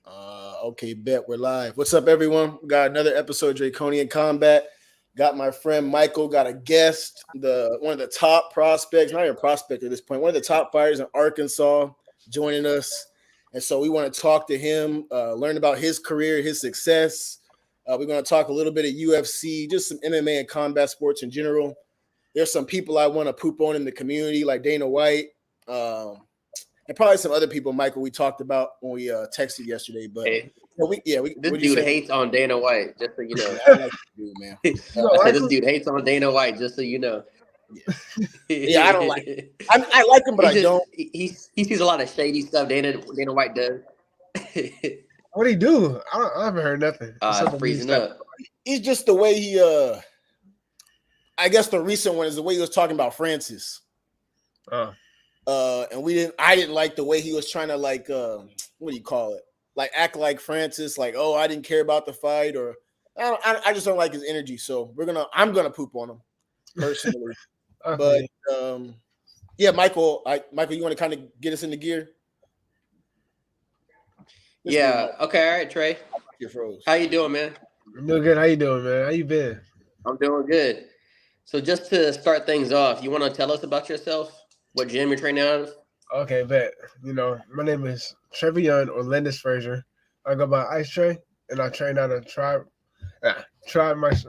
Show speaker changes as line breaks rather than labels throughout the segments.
Okay, bet we're live. What's up, everyone? We got another episode of Draconian Combat. Got my friend Michael. Got a guest, the one of the top prospects, not even a prospect at this point, one of the top fighters in Arkansas, joining us. And so we want to talk to him, learn about his career, his success. We're going to talk a little bit of UFC, just some MMA and combat sports in general. There's some people I want to poop on in the community, like Dana White. And probably some other people, Michael, we talked about when we texted yesterday. But
Hey,
we
this
what do you
dude
say?
hates on Dana White, just so you know.
I like this dude, man.
You know,
I said this
Michael?
dude hates on Dana White, just so you know.
Yeah, yeah, I don't like. I like him, but
He
I
just
don't.
he sees a lot of shady stuff Dana White does.
What do he do? I haven't heard nothing. Except for
Freezing
stuff.
up.
He's just the way he. I guess the recent one is the way he was talking about Francis.
Oh,
And I didn't like the way he was trying to what do you call it? Like act like Francis, like, oh, I didn't care about the fight, or I just don't like his energy. So I'm gonna poop on him personally.
okay.
But yeah, Michael, you want to kind of get us into gear?
Yeah. Okay. All right, Trey.
You're froze.
How you doing, man?
I'm doing good. How you doing, man? How you been?
I'm doing good. So just to start things off, you want to tell us about yourself? What gym you're training out of?
Okay, bet. You know, my name is Trey or Lendis Fraizer. I go by Ice Trey, and I train out of Tribe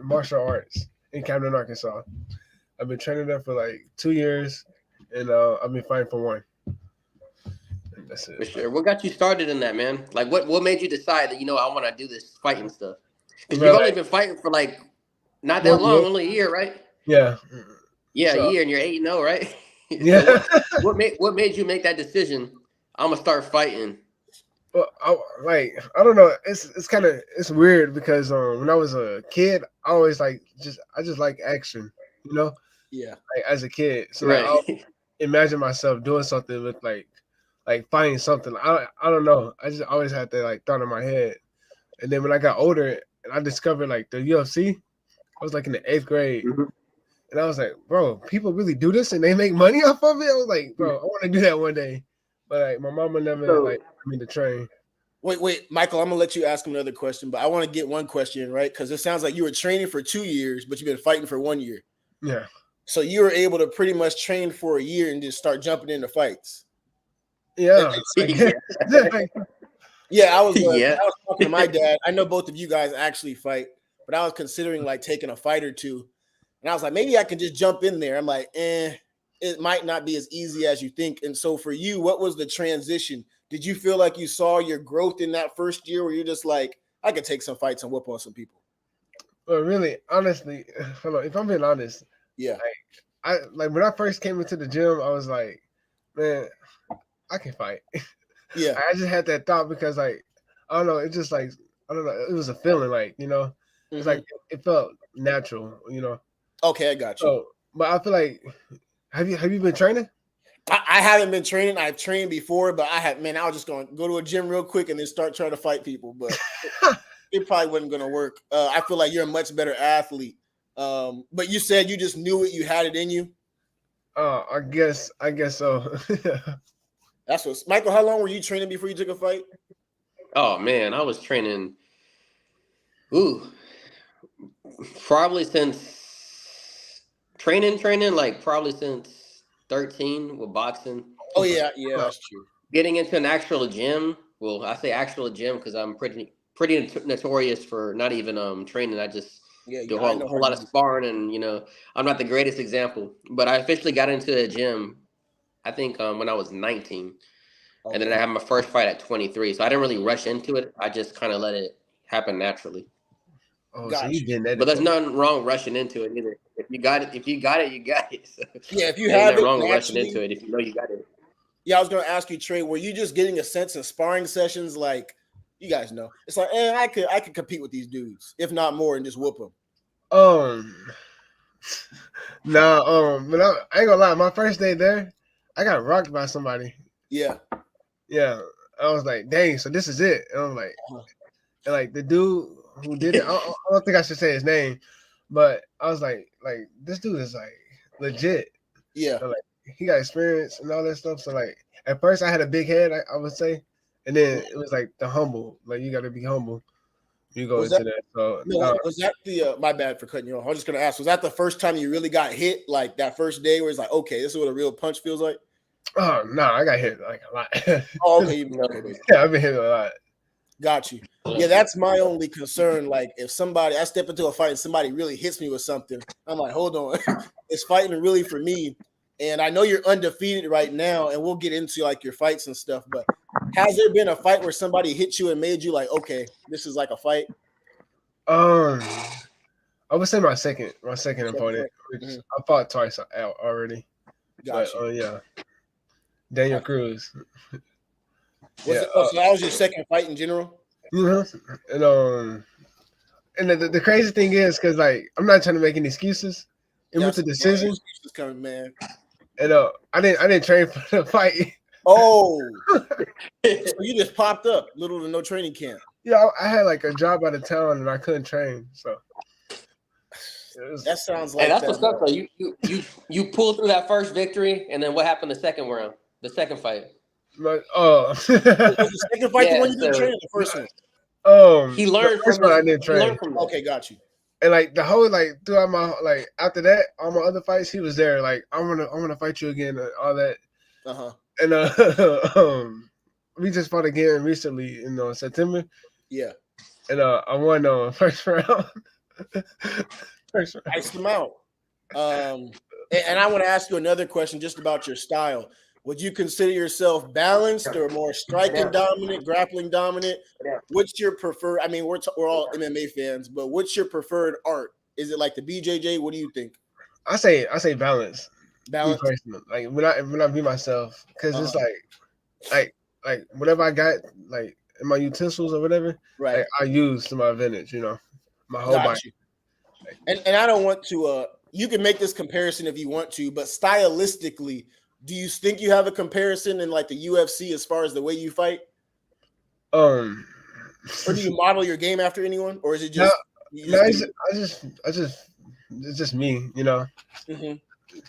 Martial Arts in Camden, Arkansas. I've been training there for like 2 years, and I've been fighting for 1. And that's
For
it.
sure. What got you started in that, man? Like, what made you decide that I want to do this fighting stuff? Because
Well,
you've only been fighting for like not that
1
long,
year.
only a year, right?
Yeah.
Yeah,
So,
a year, and you're 8-0, right?
yeah.
So what made you make that decision? I'm gonna start fighting.
Well, I don't know. It's weird because when I was a kid, I always I just like action, you know,
Yeah.
like as a kid. So like,
Right.
I'll imagine myself doing something with like fighting something. I don't know. I just always had that like thought in my head. And then when I got older and I discovered like the UFC, I was like in the 8th grade.
Mhm.
And I was like, bro, people really do this and they make money off of it. I was like, bro, I want to do that one day. But like my mama never
So
like put me to train.
Wait, Michael, I'm gonna let you ask him another question, but I want to get one question in, right? Because it sounds like you were training for 2 years, but you've been fighting for 1 year.
Yeah.
So you were able to pretty much train for a year and just start jumping into fights.
Yeah.
yeah.
Yeah, I was
Yeah.
talking to my dad. I know both of you guys actually fight, but I was considering like taking a fight or two, and I was like, maybe I can just jump in there. I'm like, it might not be as easy as you think. And so for you, what was the transition? Did you feel like you saw your growth in that first year, where you're just like, I could take some fights and whoop on some people?
But really, honestly, hold on, if I'm being honest,
Yeah,
I like when I first came into the gym, I was like, man, I can fight.
yeah.
I just had that thought because like I don't know, it just like I don't know, it was a feeling like, you know, it's like it felt natural, you know.
Okay, I got you.
So but I feel like have you been training?
I haven't been training. I've trained before, but I was just going to go to a gym real quick and then start trying to fight people. But it probably wasn't going to work. I feel like you're a much better athlete. But you said you just knew it. You had it in you.
I guess so.
That's what. Michael, how long were you training before you took a fight?
Oh man, I was training. Probably since training, like probably since 13 with boxing.
Oh yeah, that's true.
Getting into an actual gym. Well, I say actual gym because I'm pretty notorious for not even training. I just do a whole lot of sparring, and I'm not the greatest example. But I officially got into the gym, I think when I was 19, and then I had my first fight at 23. So I didn't really rush into it. I just kind of let it happen naturally.
Oh, so you did that.
But there's nothing wrong rushing into it either. If you got it, you got it. So
yeah, if you have it,
wrong with rushing into it if you know you got it.
Yeah, I was going to ask you, Trey, were you just getting a sense of sparring sessions like you guys know? It's like, I could compete with these dudes, if not more, and just whoop them.
But I ain't gonna lie. My first day there, I got rocked by somebody.
Yeah.
I was like, dang. So this is it. And I'm like, and like the dude who did it, I don't think I should say his name, but I was like this dude is like legit.
Yeah.
So, like he got experience and all that stuff. So like at first I had a big head, I would say, And then it was like the humble, like you got to be humble. You go
was
into that. So
was that the my bad for cutting you off? I was just gonna ask, was that the first time you really got hit, like that first day where it's like, okay, this is what a real punch feels like?
Oh no, I got hit like a lot.
Oh, okay,
yeah, I've been hit a lot.
Got you. Yeah, that's my only concern. Like, if I step into a fight and somebody really hits me with something, I'm like, hold on, it's fighting really for me. And I know you're undefeated right now, and we'll get into like your fights and stuff. But has there been a fight where somebody hit you and made you like, okay, this is like a fight?
I would say my second opponent.
Mm-hmm.
I fought twice out already.
Gotcha.
Yeah, Daniel Cruz.
So that was your second fight in general?
And the crazy thing is, because like I'm not trying to make any excuses. It was a decision.
Excuses coming, man.
And I didn't train for the fight.
Oh, so you just popped up, little to no training camp.
Yeah, I had like a job out of town and I couldn't train. So
that sounds like
that's what's up though. You pulled through that first victory, and then what happened the second round, the second fight?
But
was the second fight the one you didn't train, the first one?
He learned
from
this.
I didn't train.
Okay, got you.
And like the whole throughout my after that, all my other fights, he was there. Like I'm gonna fight you again, and all that. And we just fought again recently in September.
Yeah.
And I won first round.
Iced him out. And I want to ask you another question just about your style. Would you consider yourself balanced or more striking dominant, grappling dominant? What's your preferred? I mean, we're all MMA fans, but what's your preferred art? Is it like the BJJ? What do you think?
I say balance.
Balance.
Like when I be myself, because it's like whatever I got like in my utensils or whatever,
right?
Like, I use to my advantage. My whole body.
And I don't want to. You can make this comparison if you want to, but stylistically, do you think you have a comparison in like the UFC as far as the way you fight? Or do you model your game after anyone, or is it just?
It's just me, Mm-hmm.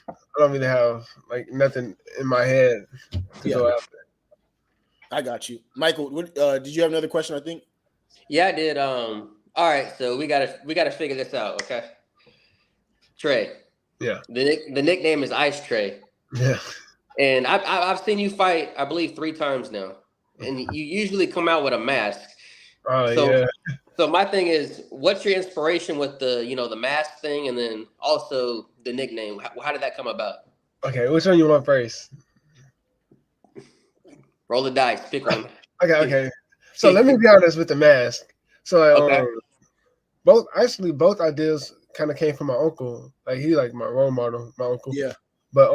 I don't really have like nothing in my head to go after.
I got you, Michael. Did you have another question? I think.
Yeah, I did. All right, so we gotta figure this out, okay? Trey.
Yeah.
The nickname is Ice Trey.
Yeah.
And I've seen you fight, I believe, 3 times now, and you usually come out with a mask.
Oh yeah.
So my thing is, what's your inspiration with the mask thing, and then also the nickname? How did that come about?
Okay, which one you want first?
Roll the dice, pick one.
Okay. So let me be honest with the mask. So both ideas kind of came from my uncle. Like he like my role model, my uncle.
Yeah.
But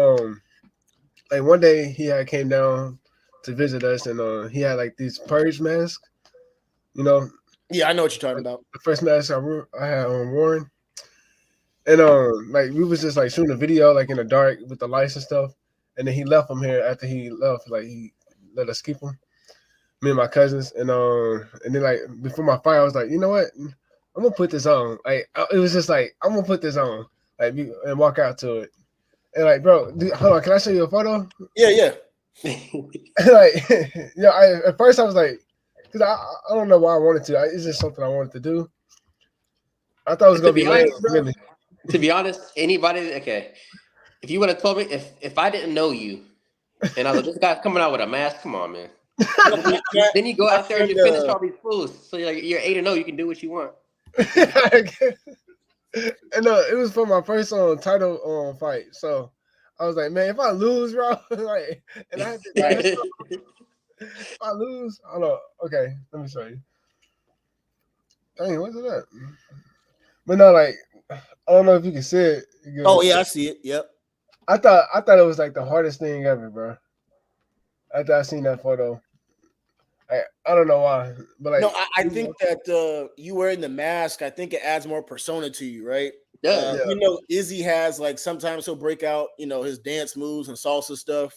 like one day he had came down to visit us, and he had like these purge masks.
Yeah, I know what you're talking about.
The first mask I had worn, and like we was just like shooting a video like in the dark with the lights and stuff, and then he left them here after he left. Like he let us keep them, me and my cousins, and then like before my fight, I was like, you know what, I'm gonna put this on. Like it was just like I'm gonna put this on, like and walk out to it, and like bro, hold on, can I show you a photo?
Yeah.
Like at first I was like. Because I don't know why I wanted to. It's just something I wanted to do. I thought it was going to be lame, really.
To be honest, anybody, okay, if you would have told me, if I didn't know you, and I was like, this guy's coming out with a mask, come on, man. Then you go out there and you finish all these fools. So you're 8-0, you can do what you want.
And it was for my first title fight. So I was like, man, if I lose, bro, like, and I had to if I lose, I don't know. Okay, let me show you. Dang, what's that? But no, like, I don't know if you can see it.
Oh yeah, I see it. Yep.
I thought it was like the hardest thing ever, bro. After I seen that photo, I don't know why, but like,
no, I think that you wearing the mask, I think it adds more persona to you, right?
Yeah.
Izzy has like sometimes he'll break out, his dance moves and salsa stuff.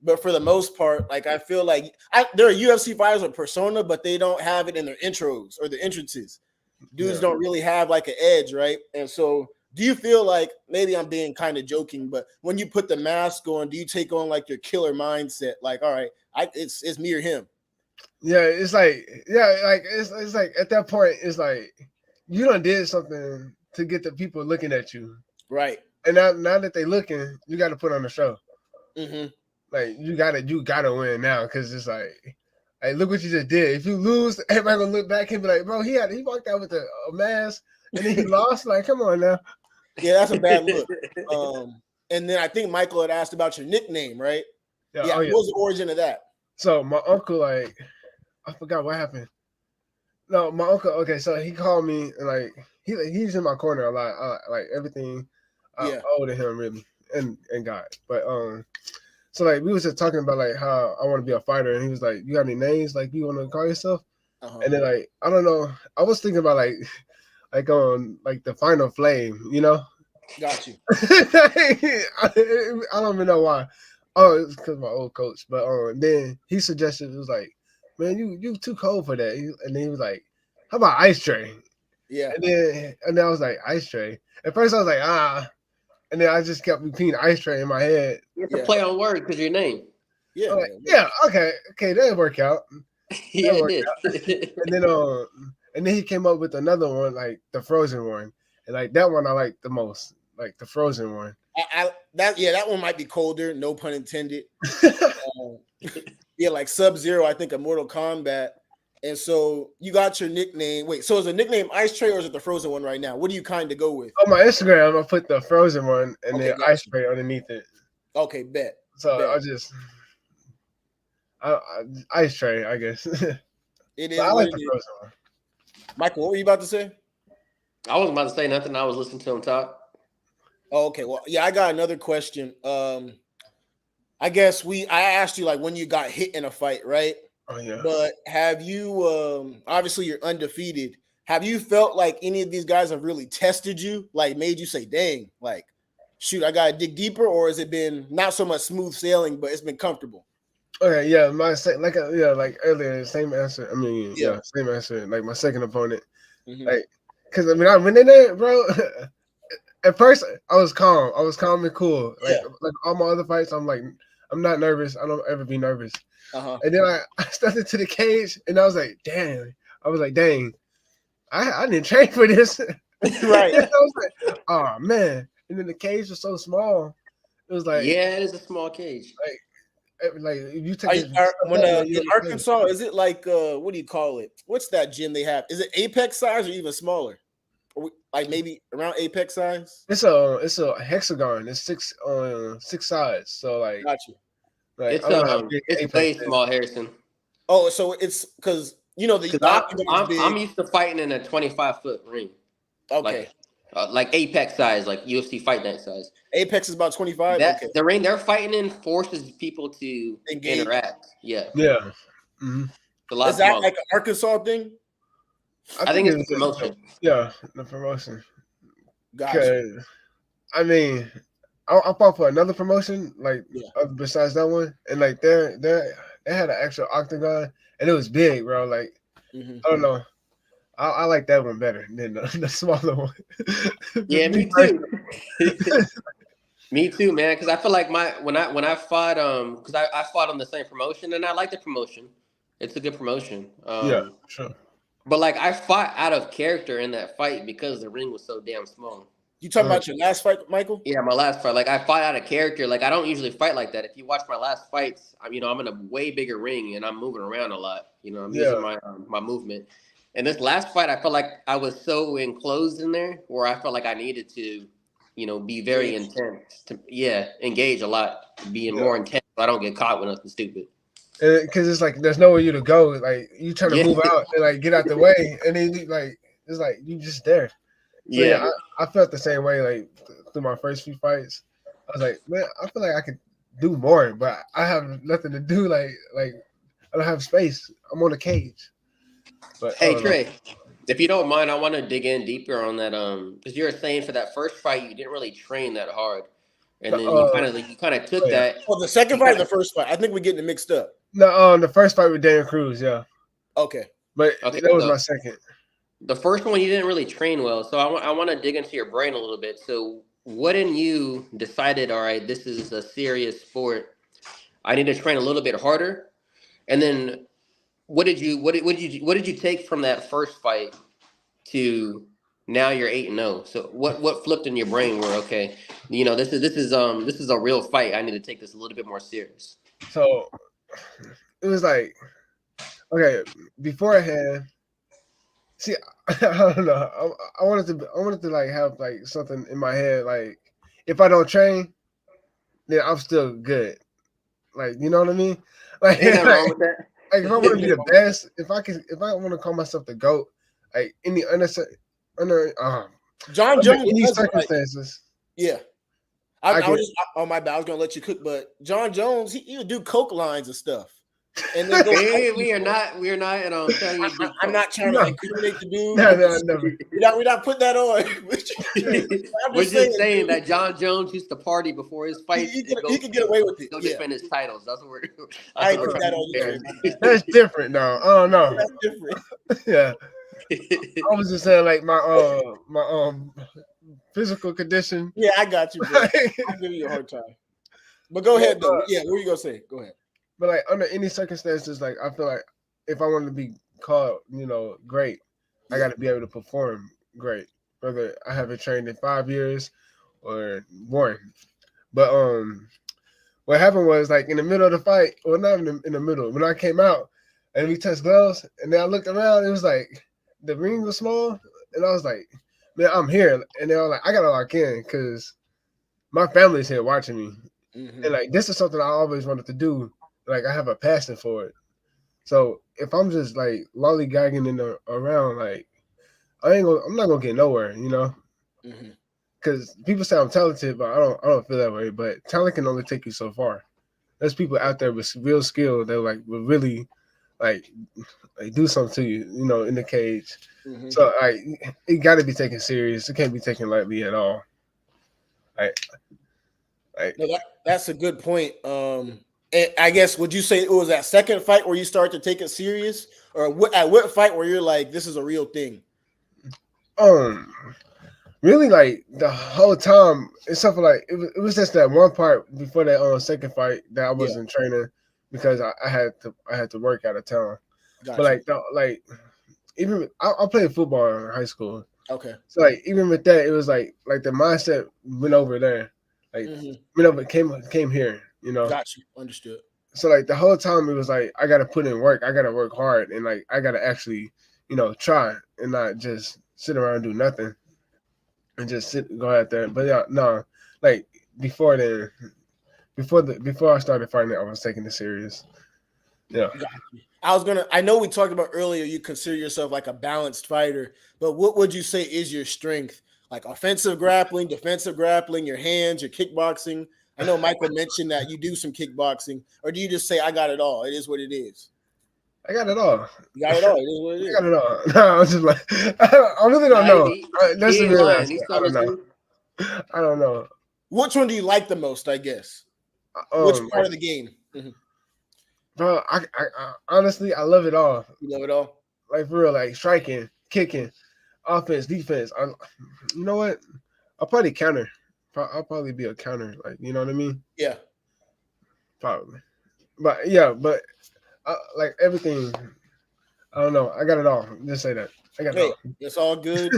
But for the most part, like I feel like there are UFC fighters with persona, but they don't have it in their intros or the entrances. Dudes don't really have like an edge, right? And so do you feel like, maybe I'm being kind of joking, but when you put the mask on, do you take on like your killer mindset? Like, all right, it's me or him.
Yeah, it's like, it's like at that point, it's like you done did something to get the people looking at you,
right?
And now that they looking, you got to put on the show.
Mm-hmm.
Like you gotta win now, because it's like, hey, look what you just did. If you lose, everybody gonna look back and be like, bro, he walked out with a mask and then he lost. Like, come on now.
Yeah, that's a bad look. And then I think Michael had asked about your nickname, right? Yeah. What was the origin of that?
So my uncle, like, I forgot what happened. No, my uncle. Okay, so he called me and like he's in my corner a lot. Like everything, I owe to him really, and God. But so like we was just talking about like how I want to be a fighter, and he was like, "You got any names like you want to call yourself?" And then like I don't know, I was thinking about like on like the Final Flame, you know.
Got you.
I don't even know why. Oh, it's because my old coach. But then he suggested, it was like, man, you too cold for that. And then he was like, how about Ice Tray?
Yeah.
And then I was like, Ice Tray. At first I was like, and then I just kept repeating Ice Tray in my head.
You have to play on word because your name.
Yeah. Like, okay, that'll work out.
Yeah, it did.
And then he came up with another one, like the Frozen one. And like that one I like the most, like the Frozen one.
That one might be colder, no pun intended. Yeah, like Sub-Zero, I think, of Mortal Kombat. And so you got your nickname. Wait, so is the nickname Ice Tray or is it the Frozen one right now? What do you kind of go with?
On my Instagram, I put the Frozen one and then Ice Tray underneath it.
Okay, bet.
So bet. I Ice Tray, I guess.
It is.
I like the Frozen one.
Michael, what were you about to say?
I wasn't about to say nothing. I was listening to him talk.
Oh, okay. Well, yeah, I got another question. I guess I asked you like when you got hit in a fight, right?
Oh yeah.
But have you obviously you're undefeated. Have you felt like any of these guys have really tested you, like made you say, dang, like, shoot, I gotta dig deeper, or has it been not so much smooth sailing, but it's been comfortable?
Okay, yeah, like earlier, same answer. I mean, same answer. Like my second opponent, like, because I mean, I went in there, bro. At first, I was calm. I was calm and cool. Like all my other fights, I'm like, I'm not nervous. I don't ever be nervous. And then I stepped into the cage, and I was like, damn. I was like, dang, I didn't train for this.
Right.
I was like, oh man. And then the cage was so small. It was like,
yeah, it is a small cage.
Like if you take
in Arkansas, is it like what do you call it? What's that gym they have? Is it Apex size or even smaller? Or like maybe around Apex size?
It's a hexagon. It's six sides. So like,
got you.
Like,
it's way small, Harrison.
Oh, so it's because you know
I'm used to fighting in a 25-foot ring.
Okay.
Like Apex size, like UFC Fight Night size.
Apex is about 25.
Okay. The ring they're fighting in forces people to interact. Yeah.
Yeah.
Mm-hmm. Is that like an Arkansas thing?
I think it's the promotion.
Yeah, the promotion.
Gotcha.
I mean, I fought for another promotion, like besides that one, and like they had an actual octagon, and it was big, bro. Like I don't know. I like that one better than the smaller one.
Yeah, me too. Me too, man. Because I feel like when I fought because I fought on the same promotion, and I like the promotion. It's a good promotion.
Yeah, sure.
But like I fought out of character in that fight because the ring was so damn small.
You talking about your last fight, Michael?
Yeah, my last fight. Like I fought out of character. Like I don't usually fight like that. If you watch my last fights, I'm in a way bigger ring and I'm moving around a lot. I'm using my movement. And this last fight, I felt like I was so enclosed in there where I felt like I needed to, be very intense. Engage a lot, being more intense. So I don't get caught with nothing stupid.
Because it's like there's nowhere you to go. Like you trying to move out and like get out the way, and then it's like you just there. So, I felt the same way. Like through my first few fights, I was like, man, I feel like I could do more, but I have nothing to do. Like I don't have space. I'm on a cage. But
hey Trey, if you don't mind, I want to dig in deeper on that. Because you were saying for that first fight, you didn't really train that hard, and then you kind of took that.
Well, the second fight, or the first fight, I think we're getting it mixed up.
No, the first fight with Daniel Cruz, yeah.
Okay,
but that was my second.
The first one you didn't really train well, so I want to dig into your brain a little bit. So what in you decided, all right, this is a serious sport. I need to train a little bit harder. And then what did you take from that first fight to now you're 8-0? So what flipped in your brain where, okay, this is a real fight. I need to take this a little bit more serious.
So it was like, okay, beforehand. See, I don't know. I wanted to like have like something in my head. Like, if I don't train, then I'm still good. Like, you know what I mean? Like,
ain't nothing wrong with that.
Like, if I want to be the best, if I want to call myself the GOAT, like under
John Jones
any circumstances.
Yeah. I was just on my bad. I was gonna let you cook, but John Jones, he would do coke lines and stuff. And then
we are not.
I'm not trying to incriminate the dude.
No, never.
We're not putting that on.
We're just saying that John Jones used to party before his fight.
He could get away with it.
Go defend his titles. That's what we're.
I ain't put that on you.
That's different, though. I don't know.
That's different.
Yeah. I was just saying, like my physical condition.
Yeah, I got you, bro. I'm giving you a hard time. But go ahead, though. Yeah, what were you gonna say? Go ahead.
But like under any circumstances, like I feel like if I want to be called, great, I got to be able to perform great. Whether I haven't trained in 5 years or more. But what happened was like in the middle of the fight, well, not in the middle. When I came out and we touched gloves, and then I looked around, it was like the ring was small, and I was like, man, I'm here, and they were like, I gotta lock in because my family's here watching me, and like this is something I always wanted to do. Like I have a passion for it. So if I'm just like lollygagging around, like I'm not gonna get nowhere, Because people say I'm talented, but I don't feel that way. But talent can only take you so far. There's people out there with real skill that like will really like do something to you, in the cage. So like it got to be taken serious. It can't be taken lightly at all.
No, that's a good point. And I guess, would you say it was that second fight where you start to take it serious, or at what fight where you're like, this is a real thing?
Really, like the whole time, it's something like it was just that one part before that second fight that I wasn't training because I had to work out of town. Gotcha. But even I played football in high school.
Okay.
So like even with that, it was like the mindset went over there, like went over came here.
Got you. Understood.
So like the whole time it was like I gotta put in work. I gotta work hard, and like I gotta actually, try and not just sit around and do nothing, and just go out there. But yeah, no, like before I started fighting, I was taking it serious. Yeah.
I know we talked about earlier. You consider yourself like a balanced fighter, but what would you say is your strength? Like offensive grappling, defensive grappling, your hands, your kickboxing. I know Michael mentioned that you do some kickboxing, or do you just say, I got it all? It is what it is.
I got it all.
You got it all. It is what it is.
I got it all. No, I'm just like, I really don't know. That's the real answer. I don't know. I don't know.
Which one do you like the most, I guess? Which part of the game?
Bro, I honestly, I love it all.
You love it all?
Like, for real, like striking, kicking, offense, defense. You know what? I'll probably counter. I'll probably be a counter, like, you know what I mean?
Yeah.
Probably. But, yeah, like everything, I don't know. I got it all. Just say that. I got it all.
It's all good.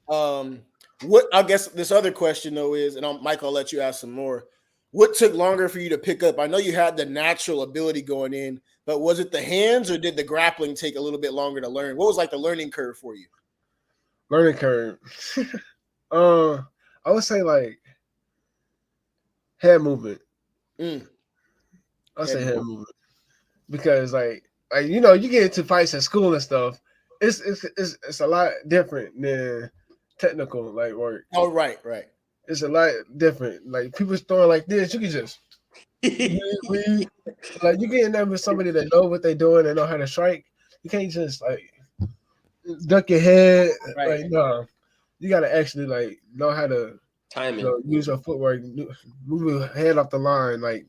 What I guess this other question, though, is, and Mike, I'll let you ask some more. What took longer for you to pick up? I know you had the natural ability going in, but was it the hands or did the grappling take a little bit longer to learn? What was like the learning curve for you?
Learning curve. I would say like head movement. I'll say head movement. Because like you get into fights at school and stuff, it's a lot different than technical like work.
Oh, right.
It's a lot different. Like people throwing like this, you can just like you get in there with somebody that know what they're doing and know how to strike. You can't just like duck your head. Right. Like no, you gotta actually like know how to
timing,
use your footwork, move your head off the line, like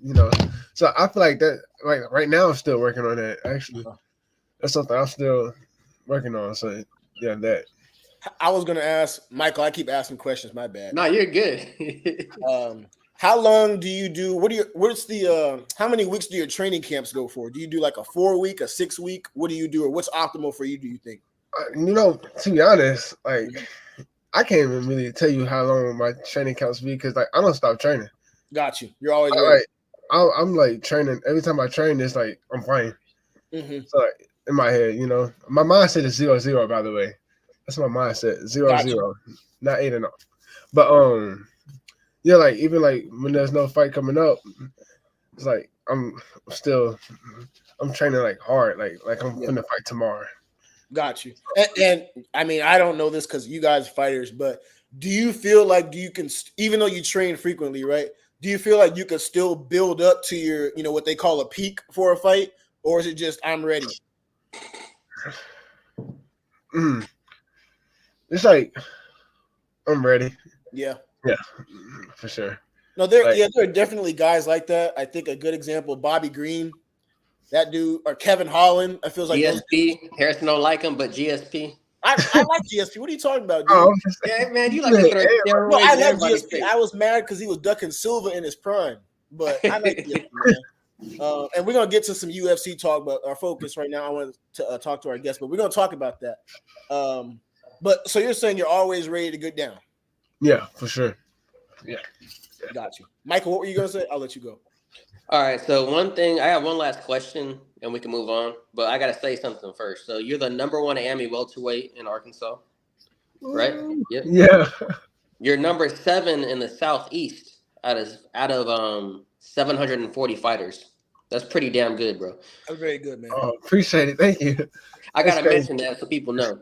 So I feel like that. Like right now, I'm still working on that. Actually, that's something I'm still working on. So Yeah, that.
I was gonna ask Michael. I keep asking questions. My bad.
No, you're good.
How long do you do? What's the? How many weeks do your training camps go for? Do you do like a 4-week, a 6-week? What do you do, or what's optimal for you? Do you think?
To be honest, like I can't even really tell you how long my training camps be because like I don't stop training.
Got you. You're always ready.
I'm like training. Every time I train, it's like I'm playing.
Mm-hmm.
So like, in my head, my mindset is 0-0. By the way, that's my mindset 0-0, not 8 and 0. But yeah, like even like when there's no fight coming up, it's like I'm training like hard, like I'm gonna fight tomorrow.
Got you. And I mean, I don't know this because you guys are fighters, but do you feel like you can, even though you train frequently, right? Do you feel like you can still build up to your, what they call a peak for a fight, or is it just I'm ready?
It's like I'm ready.
Yeah,
for sure.
No, there are definitely guys like that. I think a good example, Bobby Green, that dude, or Kevin Holland. I feel like
GSP. Harrison don't like him, but GSP.
I like GSP. What are you talking about, dude?
Oh, yeah, man, you like to throw steroids.
No, I like GSP. I was mad because he was ducking Silva in his prime, but I like GSP, man. And we're gonna get to some UFC talk, but our focus right now, I want to talk to our guests, but we're gonna talk about that. But so you're saying you're always ready to get down?
Yeah, for sure. Yeah.
Got you, Michael. What were you gonna say? I'll let you go.
All right. So I have one last question, and we can move on. But I gotta say something first. So you're the #1 AMI welterweight in Arkansas, right?
Yep. Yeah.
You're number 7 in the Southeast out of 740 fighters. That's pretty damn good, bro.
That's very good, man.
Oh, appreciate it. Thank you.
I gotta mention that so people know.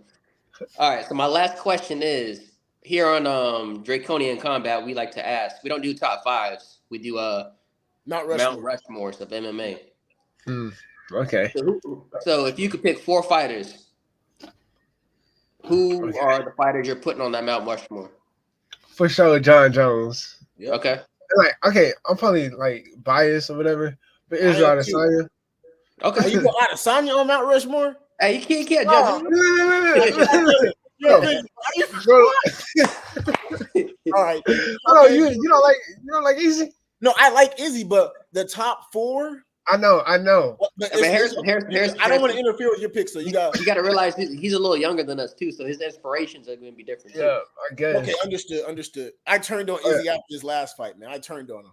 All right. So my last question is, here on Draconian Combat, we like to ask. We don't do top 5s. We do Mount Rushmores of MMA.
Okay.
So if you could pick 4 fighters, who are the fighters you're putting on that Mount Rushmore?
For sure, John Jones.
Yep. Okay.
Okay, I'm probably like biased or whatever, but Israel Adesanya.
Okay.
You got Adesanya on Mount Rushmore?
Hey, you can't judge
him.
All right.
Oh, you don't like Izzy?
No, I like Izzy, but the top 4.
I know.
But Harrison,
I don't want to interfere with your pick, so you got
to realize he's a little younger than us too, so his inspirations are going to be different.
Yeah, too. I guess.
Okay, understood. I turned on Izzy after his last fight, man. I turned on him.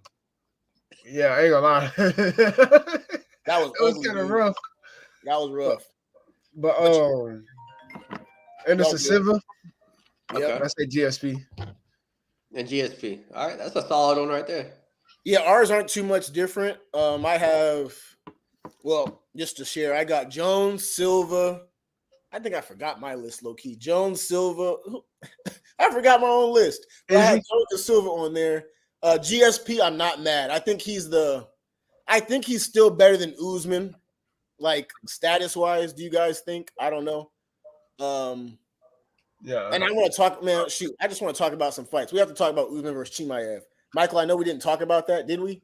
Yeah, I ain't gonna lie.
That was
kind of rough.
That was rough.
But Anderson Silva.
Okay.
I say GSP.
And GSP. All right, that's a solid one right there.
Yeah, ours aren't too much different. I have, just to share, I got Jones, Silva. I think I forgot my list, low key. Jones, Silva. I forgot my own list. But I had Jones and Silva on there. GSP, I'm not mad. I think he's still better than Usman, like status wise. Do you guys think? I don't know.
Yeah.
And I want to talk, man. Shoot, I just want to talk about some fights. We have to talk about Usman versus Chimaev. Michael, I know we didn't talk about that, did we?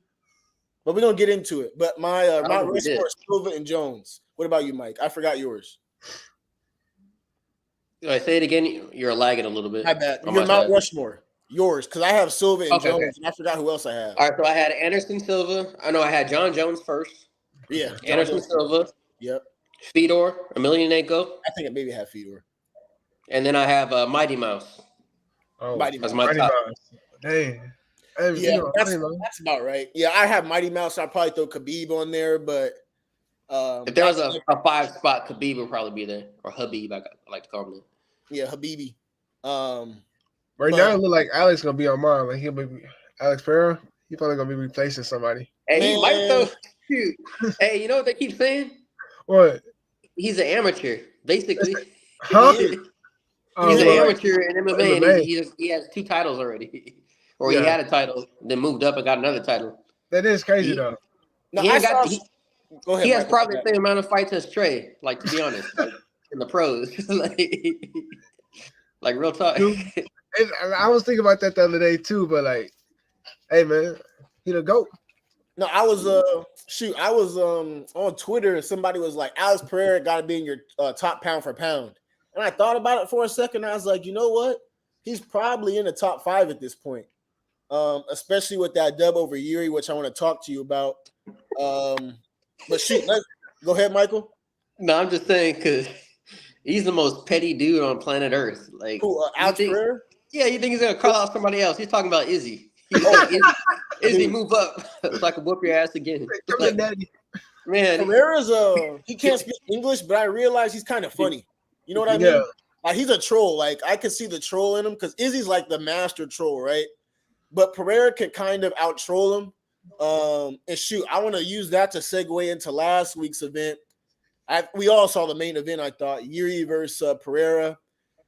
But we're gonna get into it. But my Rushmore is Silva and Jones. What about you, Mike? I forgot yours.
Say it again. You're lagging a little bit.
My bad. Your Mount Rushmore. Yours, because I have Silva and Jones, and I forgot who else I have.
All right, so I had Anderson Silva. I know I had John Jones first.
Yeah.
Anderson Silva.
Yep.
Fedor, Emelianenko.
I think I maybe have Fedor.
And then I have Mighty Mouse.
Oh,
Mighty
Mouse.
Mighty
Mouse.
Dang.
Yeah, that's about right. Yeah, I have Mighty Mouse. I'd probably throw Khabib on there, but
if there was a 5-spot, Khabib would probably be there, or Habib. I like to call him that.
Yeah, Habibi.
Right now, it look like Alex gonna be on mine. Like he'll be Alex Pereira. He probably gonna be replacing somebody.
Hey, he might throw. Shoot. Hey, you know what they keep saying?
What?
He's an amateur, basically.
Huh?
He's an amateur in MMA, and he has 2 titles already. Or he had a title, then moved up and got another title.
That is crazy, though.
No,
go ahead. He has
Mike,
probably the same amount of fights as Trey, like, to be honest, like, in the pros. like real talk.
Dude, I was thinking about that the other day, too, but, like, hey, man, he the GOAT.
No, I was I was on Twitter and somebody was like, Alex Pereira got to be in your top pound for pound. And I thought about it for a second. I was like, you know what? He's probably in the top 5 at this point, especially with that dub over Yuri, which I want to talk to you about. But shoot, let's go ahead, Michael.
No, I'm just saying because he's the most petty dude on planet Earth. Like,
who, Alex Pereira?
Yeah, you think he's gonna call out somebody else? He's talking about Izzy. He's like, Izzy, move up so I can whoop your ass again. Like, man,
Pereira's he can't speak English, but I realize he's kind of funny. You know what I mean? Like, he's a troll. Like, I can see the troll in him because Izzy's like the master troll, right? But Pereira can kind of out troll him. And shoot, I want to use that to segue into last week's event. We all saw the main event, I thought. Yuri versus Pereira.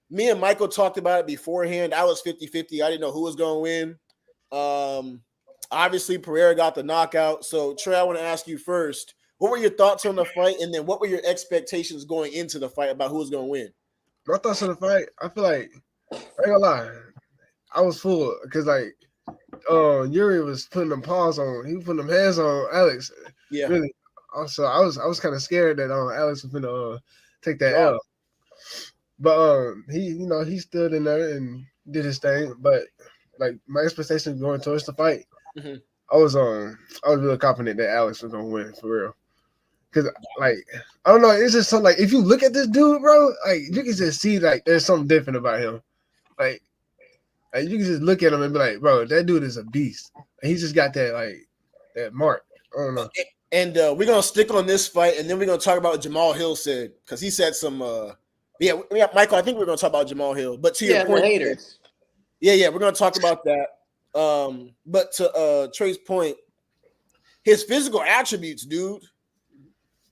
Me and Michael talked about it beforehand. I was 50-50. I didn't know who was going to win. Obviously, Pereira got the knockout. So, Trey, I want to ask you first. What were your thoughts on the fight? And then what were your expectations going into the fight about who was going to win?
My thoughts on the fight, I feel like, I ain't gonna lie, I was full because, like, Yuri was putting them paws on. He was putting them hands on Alex.
Yeah.
Really. Also, I was kind of scared that Alex was gonna take that L. But he stood in there and did his thing. But like my expectations going towards the fight, I was really confident that Alex was gonna win for real. Cause like I don't know, it's just something like if you look at this dude, bro, like you can just see like there's something different about him. Like you can just look at him and be like, bro, that dude is a beast. And he just got that mark. I don't know.
And we're gonna stick on this fight, and then we're gonna talk about what Jamal Hill said because he said some. Michael, I think we're gonna talk about Jamal Hill, but to your point,
haters.
Yeah, we're gonna talk about that. But to Trey's point, his physical attributes, dude,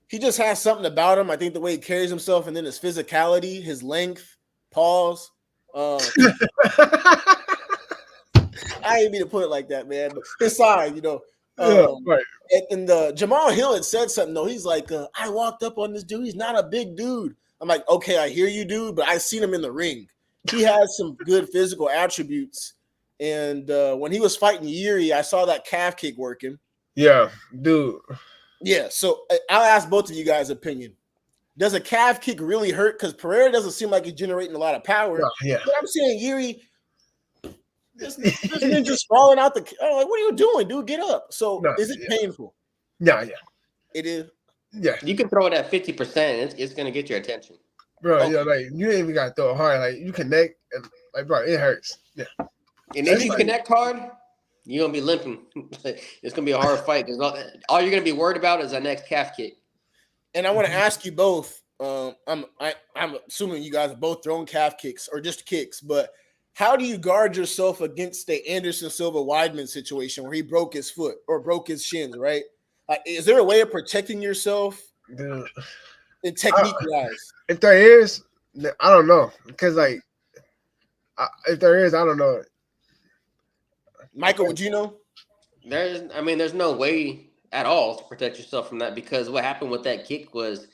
he just has something about him. I think the way he carries himself, and then his physicality, his length, pause. I ain't mean to put it like that, man. But his side, right. And Jamal Hill had said something though. He's like, I walked up on this dude. He's not a big dude. I'm like, okay, I hear you, dude, but I've seen him in the ring. He has some good physical attributes. And when he was fighting Yuri, I saw that calf kick working.
Yeah, dude.
Yeah, so I'll ask both of you guys' opinion. Does a calf kick really hurt? Because Pereira doesn't seem like he's generating a lot of power.
No, yeah.
But I'm saying Yuri, this ninja's falling out the. I'm like, what are you doing, dude? Get up. So is it painful?
Yeah.
It is.
Yeah. You can throw it at 50%. It's gonna get your attention.
Bro, like you ain't even gotta throw it hard. Like you connect and like bro, it hurts. Yeah.
And if you connect hard, you're gonna be limping. It's gonna be a hard fight because all you're gonna be worried about is that next calf kick.
And I want to ask you both. I'm assuming you guys have both thrown calf kicks or just kicks, but how do you guard yourself against the Anderson Silva Weidman situation where he broke his foot or broke his shins? Right? Like, is there a way of protecting yourself in technique wise?
If there is, I don't know because like if there is, I don't know.
Michael, would you know?
There's no way at all to protect yourself from that because what happened with that kick was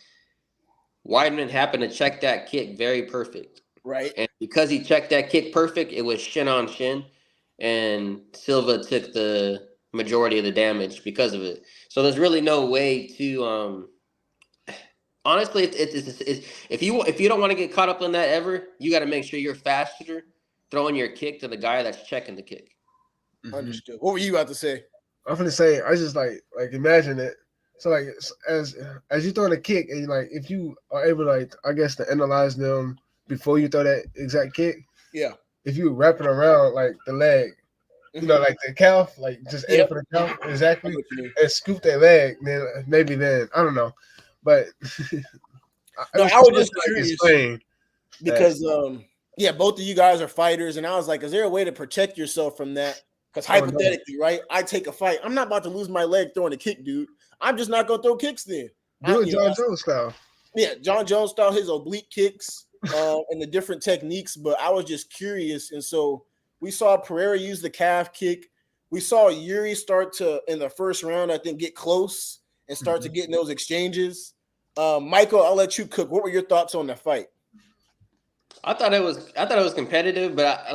Weidman happened to check that kick very perfect.
Right.
And because he checked that kick perfect, it was shin on shin, and Silva took the majority of the damage because of it. So there's really no way to honestly, if you don't want to get caught up in that ever, you got to make sure you're faster throwing your kick to the guy that's checking the kick.
Understood. What were you about to say?
I'm gonna say I just like imagine it. So like as you throw the kick and like if you are able to I guess to analyze them before you throw that exact kick.
Yeah.
If you wrap it around like the leg, like the calf, like just aim for the calf exactly and scoop that leg, then maybe I don't know. But
I was just curious because both of you guys are fighters, and I was like, is there a way to protect yourself from that? Because hypothetically, right, I take a fight. I'm not about to lose my leg throwing a kick, dude. I'm just not going to throw kicks then.
Do it John Jones style.
Yeah, John Jones style, his oblique kicks and the different techniques. But I was just curious. And so we saw Pereira use the calf kick. We saw Yuri start to, in the first round, I think, get close and start to get in those exchanges. Michael, I'll let you cook. What were your thoughts on the fight?
I thought it was competitive, but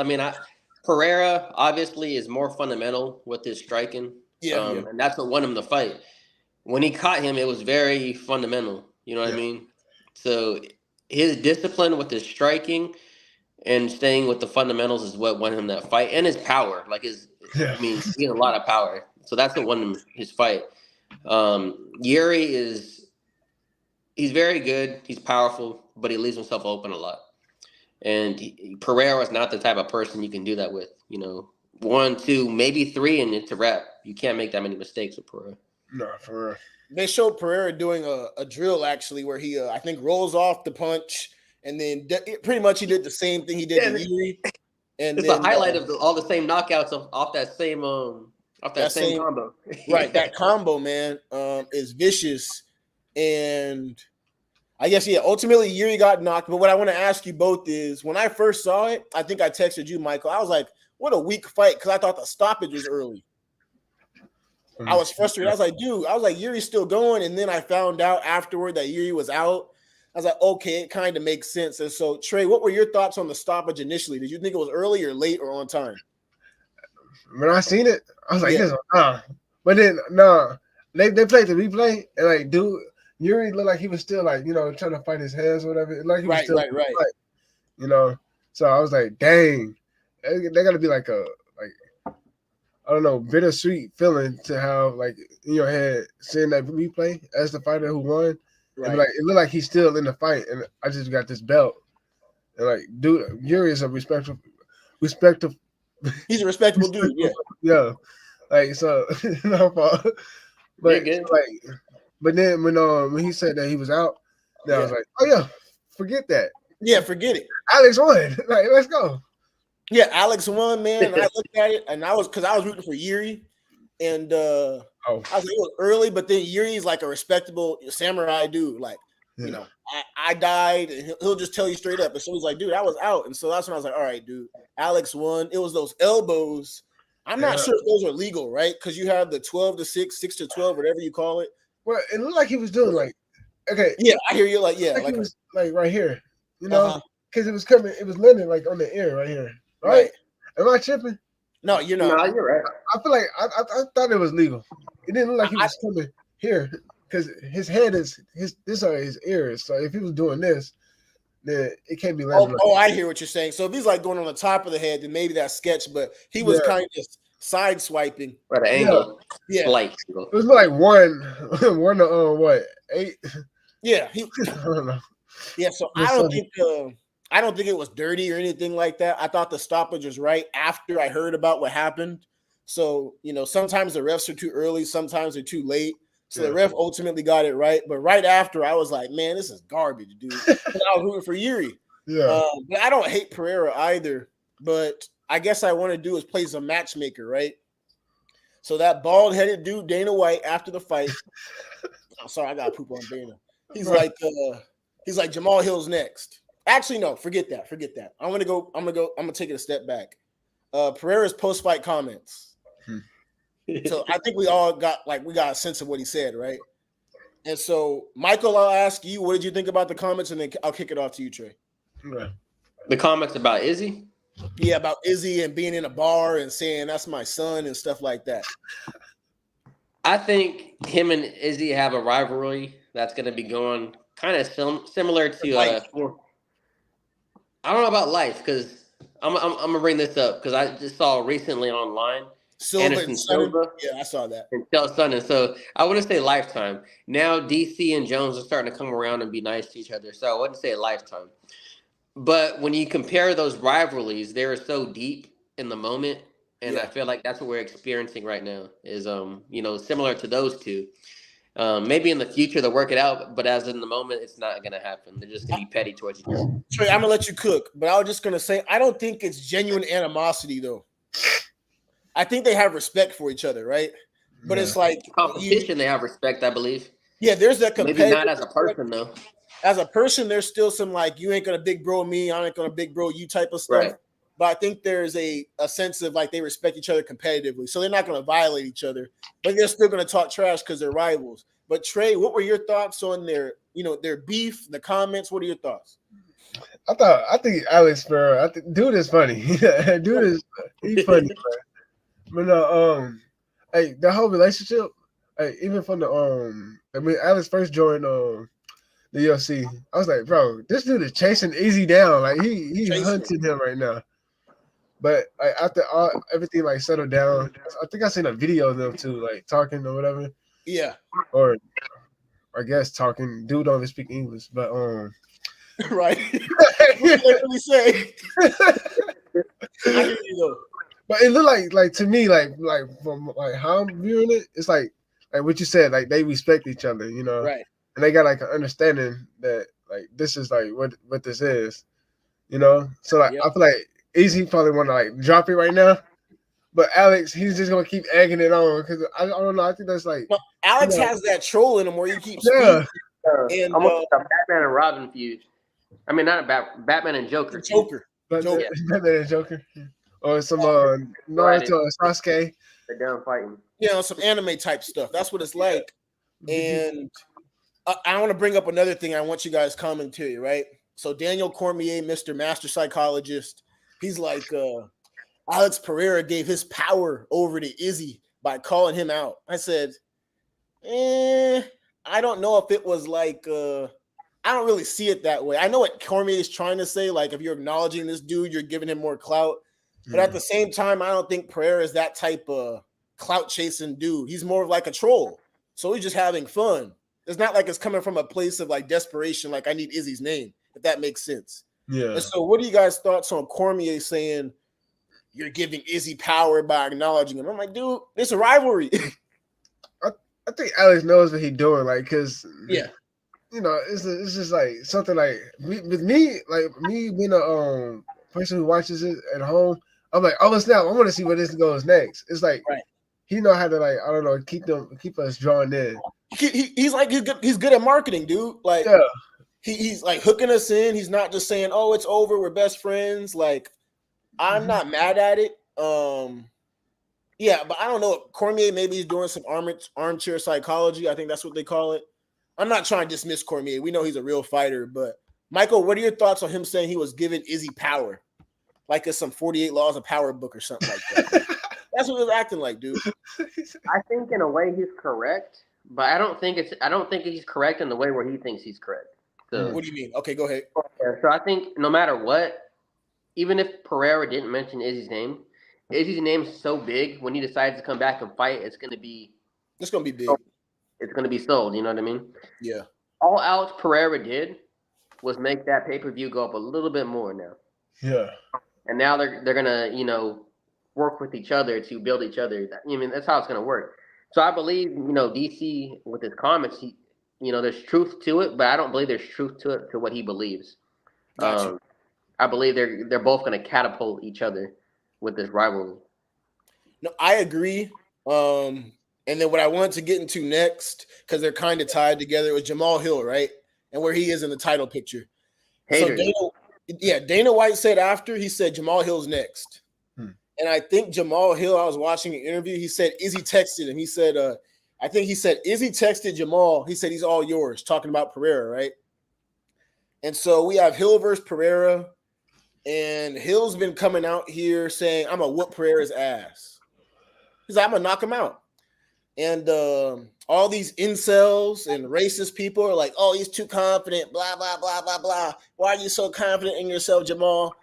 Pereira obviously is more fundamental with his striking. And that's what won him the fight. When he caught him, it was very fundamental. You know what I mean? So his discipline with his striking and staying with the fundamentals is what won him that fight, and his power. Like I mean, he has a lot of power, so that's what won him his fight. Yuri he's very good. He's powerful, but he leaves himself open a lot. And Pereira is not the type of person you can do that with. 1, 2, maybe 3, and it's a wrap. You can't make that many mistakes with Pereira.
No, for real.
They showed Pereira doing a drill actually, where he I think rolls off the punch, and then pretty much he did the same thing he did to Yuri. And
it's
then,
a highlight of all the same knockouts off that same combo.
Right, that combo, man, is vicious. And I guess, ultimately Yuri got knocked. But what I want to ask you both is, when I first saw it, I think I texted you, Michael. I was like, what a weak fight, because I thought the stoppage was early. I was frustrated. I was like, Yuri's still going. And then I found out afterward that Yuri was out. I was like, okay, it kind of makes sense. And so, Trey, what were your thoughts on the stoppage initially? Did you think it was early or late or on time?
When I seen it, I was like, But then, they played the replay, and like, dude, Yuri looked like he was still like, trying to fight his hands or whatever. Like he was still right. So I was like, dang, they got to be like I don't know, bittersweet feeling to have like in your head seeing that replay as the fighter who won. Right. And like it looked like he's still in the fight, and I just got this belt. And like, dude, Yuri is a respectful.
He's a respectable dude. Yeah.
Yeah. Like so, no fault. But like, but then when he said that he was out, then I was like, oh yeah, forget that.
Yeah, forget it.
Alex won. Like, let's go.
Yeah, Alex won, man. And I looked at it, and I was rooting for Yuri, and I was like, it was early, but then Yuri's like a respectable samurai dude. Like, I died, and he'll just tell you straight up. And so he's like, dude, I was out, and so that's when I was like, all right, dude, Alex won. It was those elbows. I'm not sure if those are legal, right? Because you have the 12-6, 6-12, whatever you call it.
Well, it looked like he was doing like, okay,
yeah, I hear you. Like,
like he was like right here, because it was coming, it was landing like on the ear right here. Right? Am I tripping?
No, you're not.
No, you're right.
I feel like I thought it was legal. It didn't look like he was coming here because his head is these are his ears. So if he was doing this, then it can't be landing.
I hear what you're saying. So if he's like going on the top of the head, then maybe that's sketch. But he was kind of just side swiping.
Right, angle.
Yeah.
Like
it was like one what 8?
Yeah,
I don't know.
Yeah, so I don't think it was dirty or anything like that. I thought the stoppage was right after I heard about what happened. So, sometimes the refs are too early, sometimes they're too late. So the ref ultimately got it right. But right after, I was like, man, this is garbage, dude. And I was rooting for Yuri.
Yeah.
But I don't hate Pereira either. But I guess I want to do is play some matchmaker, right? So that bald-headed dude, Dana White, after the fight. I'm sorry, I got poop on Dana. He's like Jamal Hill's next. Actually, no, forget that. I'm gonna take it a step back. Pereira's post-fight comments. So I think we all got a sense of what he said, right? And so, Michael, I'll ask you, what did you think about the comments, and then I'll kick it off to you, Trey.
Okay.
The comments about Izzy?
Yeah, about Izzy and being in a bar and saying that's my son and stuff like that.
I think him and Izzy have a rivalry that's going to be going kind of similar to I don't know about life, because I'm gonna bring this up because I just saw recently online
Silva. Yeah, I saw that.
And Son. And so I wouldn't say lifetime. Now DC and Jones are starting to come around and be nice to each other. So I wouldn't say a lifetime. But when you compare those rivalries, they're so deep in the moment. And I feel like that's what we're experiencing right now is similar to those two. Maybe in the future they'll work it out, but as in the moment, it's not going to happen. They're just going to be petty towards each other.
Trey, I'm going to let you cook, but I was just going to say, I don't think it's genuine animosity, though. I think they have respect for each other, right? But it's like
competition. They have respect, I believe.
Yeah, there's that competition.
Maybe not as a person, though.
As a person, there's still some like, you ain't going to big bro me, I ain't going to big bro you type of stuff. Right. But I think there's a sense of like they respect each other competitively. So they're not going to violate each other, but they're still going to talk trash because they're rivals. But Trey, what were your thoughts on their beef, the comments? What are your thoughts?
I think Alex Sparrow, dude is funny. He's funny, man. But the whole relationship, even from the Alex first joined the UFC. I was like, bro, this dude is chasing Izzy down. Like he hunting him right now. But like after everything like settled down, I think I seen a video of them too, like talking or whatever.
Yeah.
Or I guess talking. Dude don't even speak English, but
right. What we say? I hear you though.
But it looked like to me, like from like how I'm viewing it, it's like what you said, like they respect each other, you know.
Right.
And they got like an understanding that like this is like what this is, you know. So like I feel like Easy probably want to like drop it right now, but Alex he's just gonna keep egging it on because I don't know. I think that's like
Alex has that troll in him where he keeps
and almost a Batman and Robin feud. I mean, not a Batman and Joker.
Joker.
Batman and Joker, or some Naruto or Sasuke.
They're down fighting.
Some anime type stuff. That's what it's like. And I want to bring up another thing. I want you guys' commentary, right? So Daniel Cormier, Mr. Master Psychologist, he's like, Alex Pereira gave his power over to Izzy by calling him out. I said, I don't know if it was like, I don't really see it that way. I know what Cormier is trying to say. Like, if you're acknowledging this dude, you're giving him more clout. But at the same time, I don't think Pereira is that type of clout chasing dude. He's more of like a troll. So he's just having fun. It's not like it's coming from a place of like desperation, like I need Izzy's name, if that makes sense.
Yeah.
And so what are you guys' thoughts on Cormier saying you're giving Izzy power by acknowledging him? I'm like, dude, it's a rivalry.
I think Alex knows what he's doing, like, because
you
know, it's just like something like with me being a person who watches it at home. I'm like, oh snap! I want to see where this goes next. It's like he know how to like I don't know keep us drawn in.
He's like he's good at marketing, dude. Like he's like hooking us in. He's not just saying, "Oh, it's over. We're best friends." Like I'm not mad at it. Yeah, but I don't know. Cormier maybe he's doing some armchair psychology. I think that's what they call it. I'm not trying to dismiss Cormier. We know he's a real fighter, but Michael, what are your thoughts on him saying he was giving Izzy power? Like it's some 48 Laws of Power book or something like that. That's what he was acting like, dude.
I think in a way he's correct, but I don't think he's correct in the way where he thinks he's correct. So
what do you mean? Okay, go ahead.
So I think no matter what, even if Pereira didn't mention Izzy's name is so big when he decides to come back and fight, it's gonna be
big.
It's gonna be sold, you know what I mean?
Yeah.
All Alex Pereira did was make that pay-per-view go up a little bit more now.
Yeah.
And now they're gonna, work with each other to build each other. I mean, that's how it's gonna work. So I believe, DC with his comments, there's truth to it, but I don't believe there's truth to it to what he believes.
Gotcha.
I believe they're both gonna catapult each other with this rivalry.
No, I agree. And then what I wanted to get into next, because they're kind of tied together, was Jamal Hill, right? And where he is in the title picture.
Haters.
So Dana White said after, he said Jamal Hill's next. And I think Jamal Hill, I was watching an interview, he said Izzy texted him. He said, I think he said Izzy texted Jamal. He said he's all yours, talking about Pereira, right? And so we have Hill versus Pereira. And Hill's been coming out here saying, I'm going to whoop Pereira's ass. He's like, I'm going to knock him out. And all these incels and racist people are like, oh, he's too confident, blah, blah, blah, blah, blah. Why are you so confident in yourself, Jamal?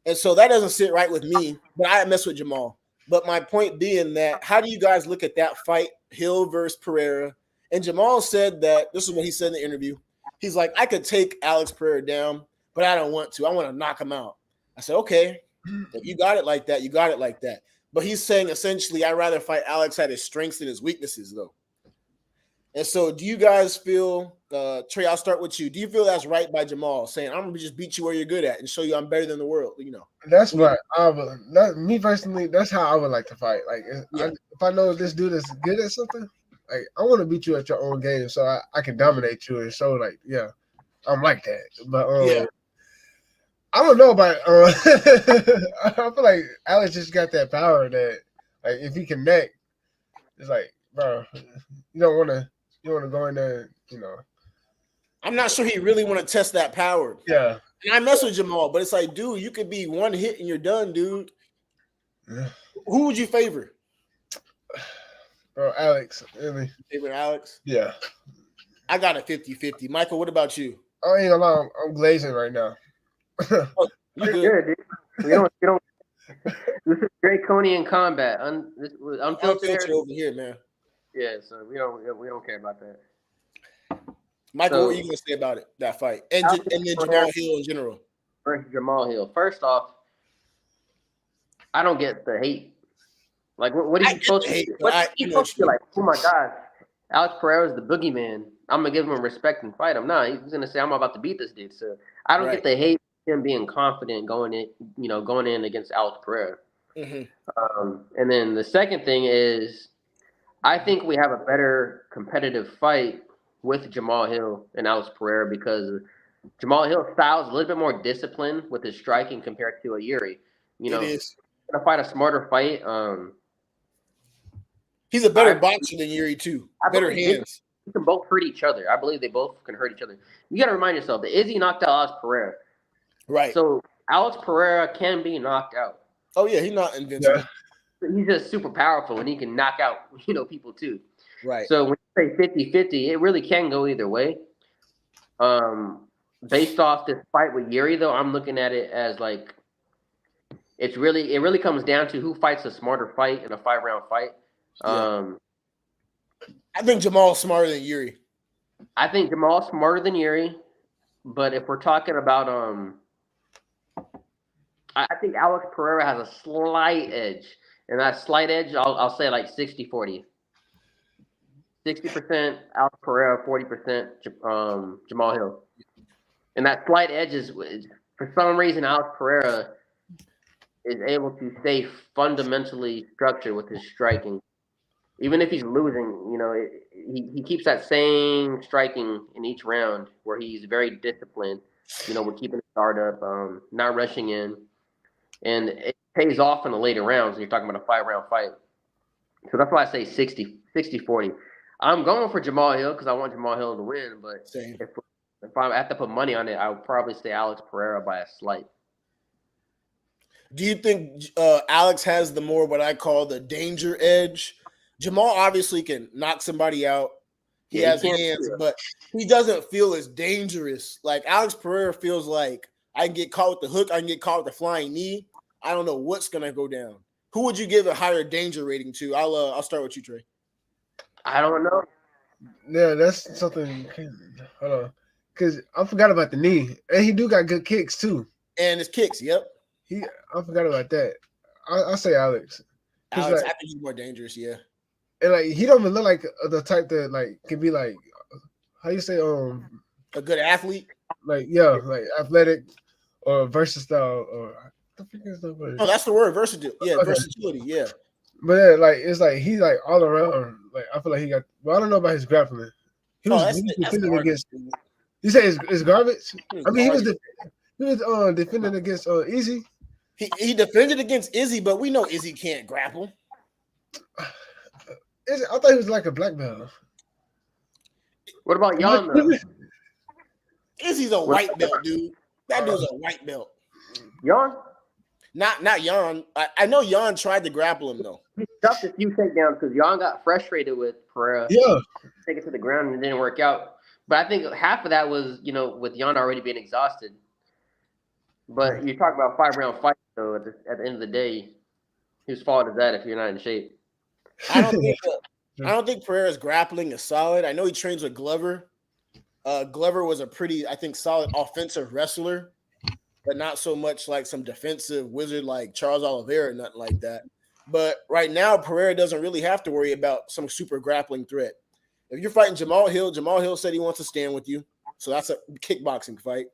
And so that doesn't sit right with me, but I mess with Jamal. But my point being that, how do you guys look at that fight, Hill versus Pereira? And Jamal said that, this is what he said in the interview. He's like, I could take Alex Pereira down, but I don't want to. I want to knock him out. I said, okay, if you got it like that, you got it like that. But he's saying essentially, I'd rather fight Alex at his strengths than his weaknesses, though. And so do you guys feel, Trey, I'll start with you. Do you feel that's right by Jamal saying, I'm going to just beat you where you're good at and show you I'm better than the world, That's
right. Me personally, that's how I would like to fight. Like, if I know this dude is good at something, like, I want to beat you at your own game so I can dominate you and show, like, I'm like that. But, I don't know about I feel like Alex just got that power that, like, if he connect, it's like, bro, you don't want to go in there,
I'm not sure he really want to test that power.
Yeah.
And I mess with Jamal, but it's like, dude, you could be one hit and you're done, dude.
Yeah.
Who would you favor?
Bro, Alex. Really?
Favorite Alex?
Yeah.
I got a 50-50. Michael, what about you?
I ain't gonna lie, I'm glazing right now.
Oh, you
good, dude. We don't. This is Draconian combat. Unfiltered
over here, man.
Yeah, so we don't care about that.
Michael, what are you gonna say about it? That fight, and then Jamal Hill in general.
Versus Jamal Hill. First off, I don't get the hate. Like, what are you supposed to do? What are you supposed to be like? Oh my gosh, Alex Pereira's the boogeyman. I'm gonna give him respect and fight him. Nah, he's gonna say I'm about to beat this dude. So I don't get the hate. Him being confident going in against Alex Pereira. Mm-hmm. And then the second thing is, I think we have a better competitive fight with Jamal Hill and Alex Pereira because Jamal Hill's style is a little bit more disciplined with his striking compared to a Yuri. It is. Gonna fight a smarter fight.
He's a better boxer than Yuri too. Better hands.
They can both hurt each other. I believe they both can hurt each other. You got to remind yourself that Izzy knocked out Alex Pereira.
Right.
So Alex Pereira can be knocked out.
Oh yeah, he's not invincible.
Yeah. He's just super powerful and he can knock out, people too.
Right.
So when you say 50-50, it really can go either way. Based off this fight with Yuri, though, I'm looking at it as like it really comes down to who fights a smarter fight in a 5-round fight.
Yeah. I think Jamal's smarter than Yuri.
I think Jamal's smarter than Yuri, but if we're talking about I think Alex Pereira has a slight edge. And that slight edge, I'll say like 60-40. 60% Alex Pereira, 40% Jamal Hill. And that slight edge is, for some reason, Alex Pereira is able to stay fundamentally structured with his striking. Even if he's losing, he keeps that same striking in each round where he's very disciplined. We're keeping his guard up, not rushing in. And it pays off in the later rounds. You're talking about a 5-round fight. So that's why I say 60-40. I'm going for Jamal Hill because I want Jamal Hill to win. But if I have to put money on it, I would probably say Alex Pereira by a slight.
Do you think Alex has the more what I call the danger edge? Jamal obviously can knock somebody out. He has hands, but he doesn't feel as dangerous. Like Alex Pereira feels like I can get caught with the hook. I can get caught with the flying knee. I don't know what's going to go down. Who would you give a higher danger rating to? I'll start with you, Trey.
I don't know.
Yeah, that's something. Hold on. Because I forgot about the knee. And he do got good kicks, too.
And his kicks, yep.
I forgot about that. I'll say Alex.
Alex, I think he's more dangerous, yeah.
And, like, he don't even look like the type that, like, can be, like, how you say,
a good athlete?
Like, yeah, like athletic or versatile or the freak is the word?
Oh, that's the word, versatile. Yeah, okay. Versatility, yeah.
But yeah, like it's like he's like all around. Like I feel like he got. Well, I don't know about his grappling. He was defending against. You say it's garbage. I mean, he was defending against Izzy.
He defended against Izzy, but we know Izzy can't grapple.
I thought he was like a black belt.
What about Jan though?
Izzy's a white belt, dude. That dude's a white belt.
Jan?
Not Jan. I know Jan tried to grapple him though.
He stuffed a few takedowns because Jan got frustrated with Pereira.
Yeah.
Take it to the ground and it didn't work out. But I think half of that was, with Jan already being exhausted. But you're talking about 5-round fight, so at the end of the day, whose fault is that if you're not in shape?
I don't think Pereira's grappling is solid. I know he trains with Glover. Glover was a pretty, I think, solid offensive wrestler, but not so much like some defensive wizard like Charles Oliveira, nothing like that. But right now, Pereira doesn't really have to worry about some super grappling threat. If you're fighting Jamal Hill said he wants to stand with you. So that's a kickboxing fight.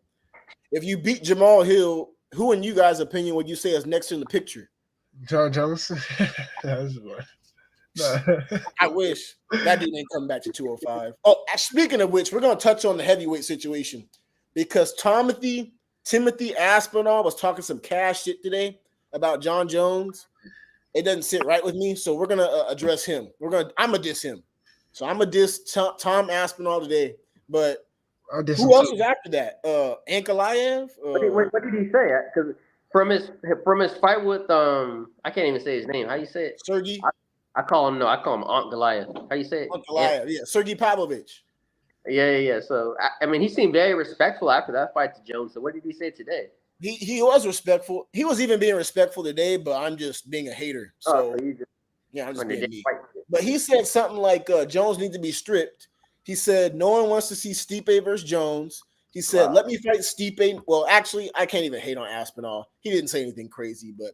If you beat Jamal Hill, who in you guys' opinion would you say is next in the picture?
John Jones.
I wish that dude didn't come back to 205. Oh, speaking of which, we're going to touch on the heavyweight situation because Timothy Aspinall was talking some cash shit today about John Jones. It doesn't sit right with me, so we're going to address him. I'm going to diss him. So I'm going to diss Tom Aspinall today, but who else is after that? Ankalaev?
What did he say? Because from his fight with I can't even say his name. How do you say it?
Sergey.
I call him Aunt Goliath. How you say it?
Aunt Goliath, yeah. Sergey Pavlovich.
Yeah. So I mean, he seemed very respectful after that fight to Jones. So what did he say today?
He was respectful. He was even being respectful today, but I'm just being a hater. So
you just
I'm just being me. But he said something like Jones needs to be stripped. He said no one wants to see Stipe versus Jones. He said, "Let me fight Stipe." Well, actually, I can't even hate on Aspinall. He didn't say anything crazy, but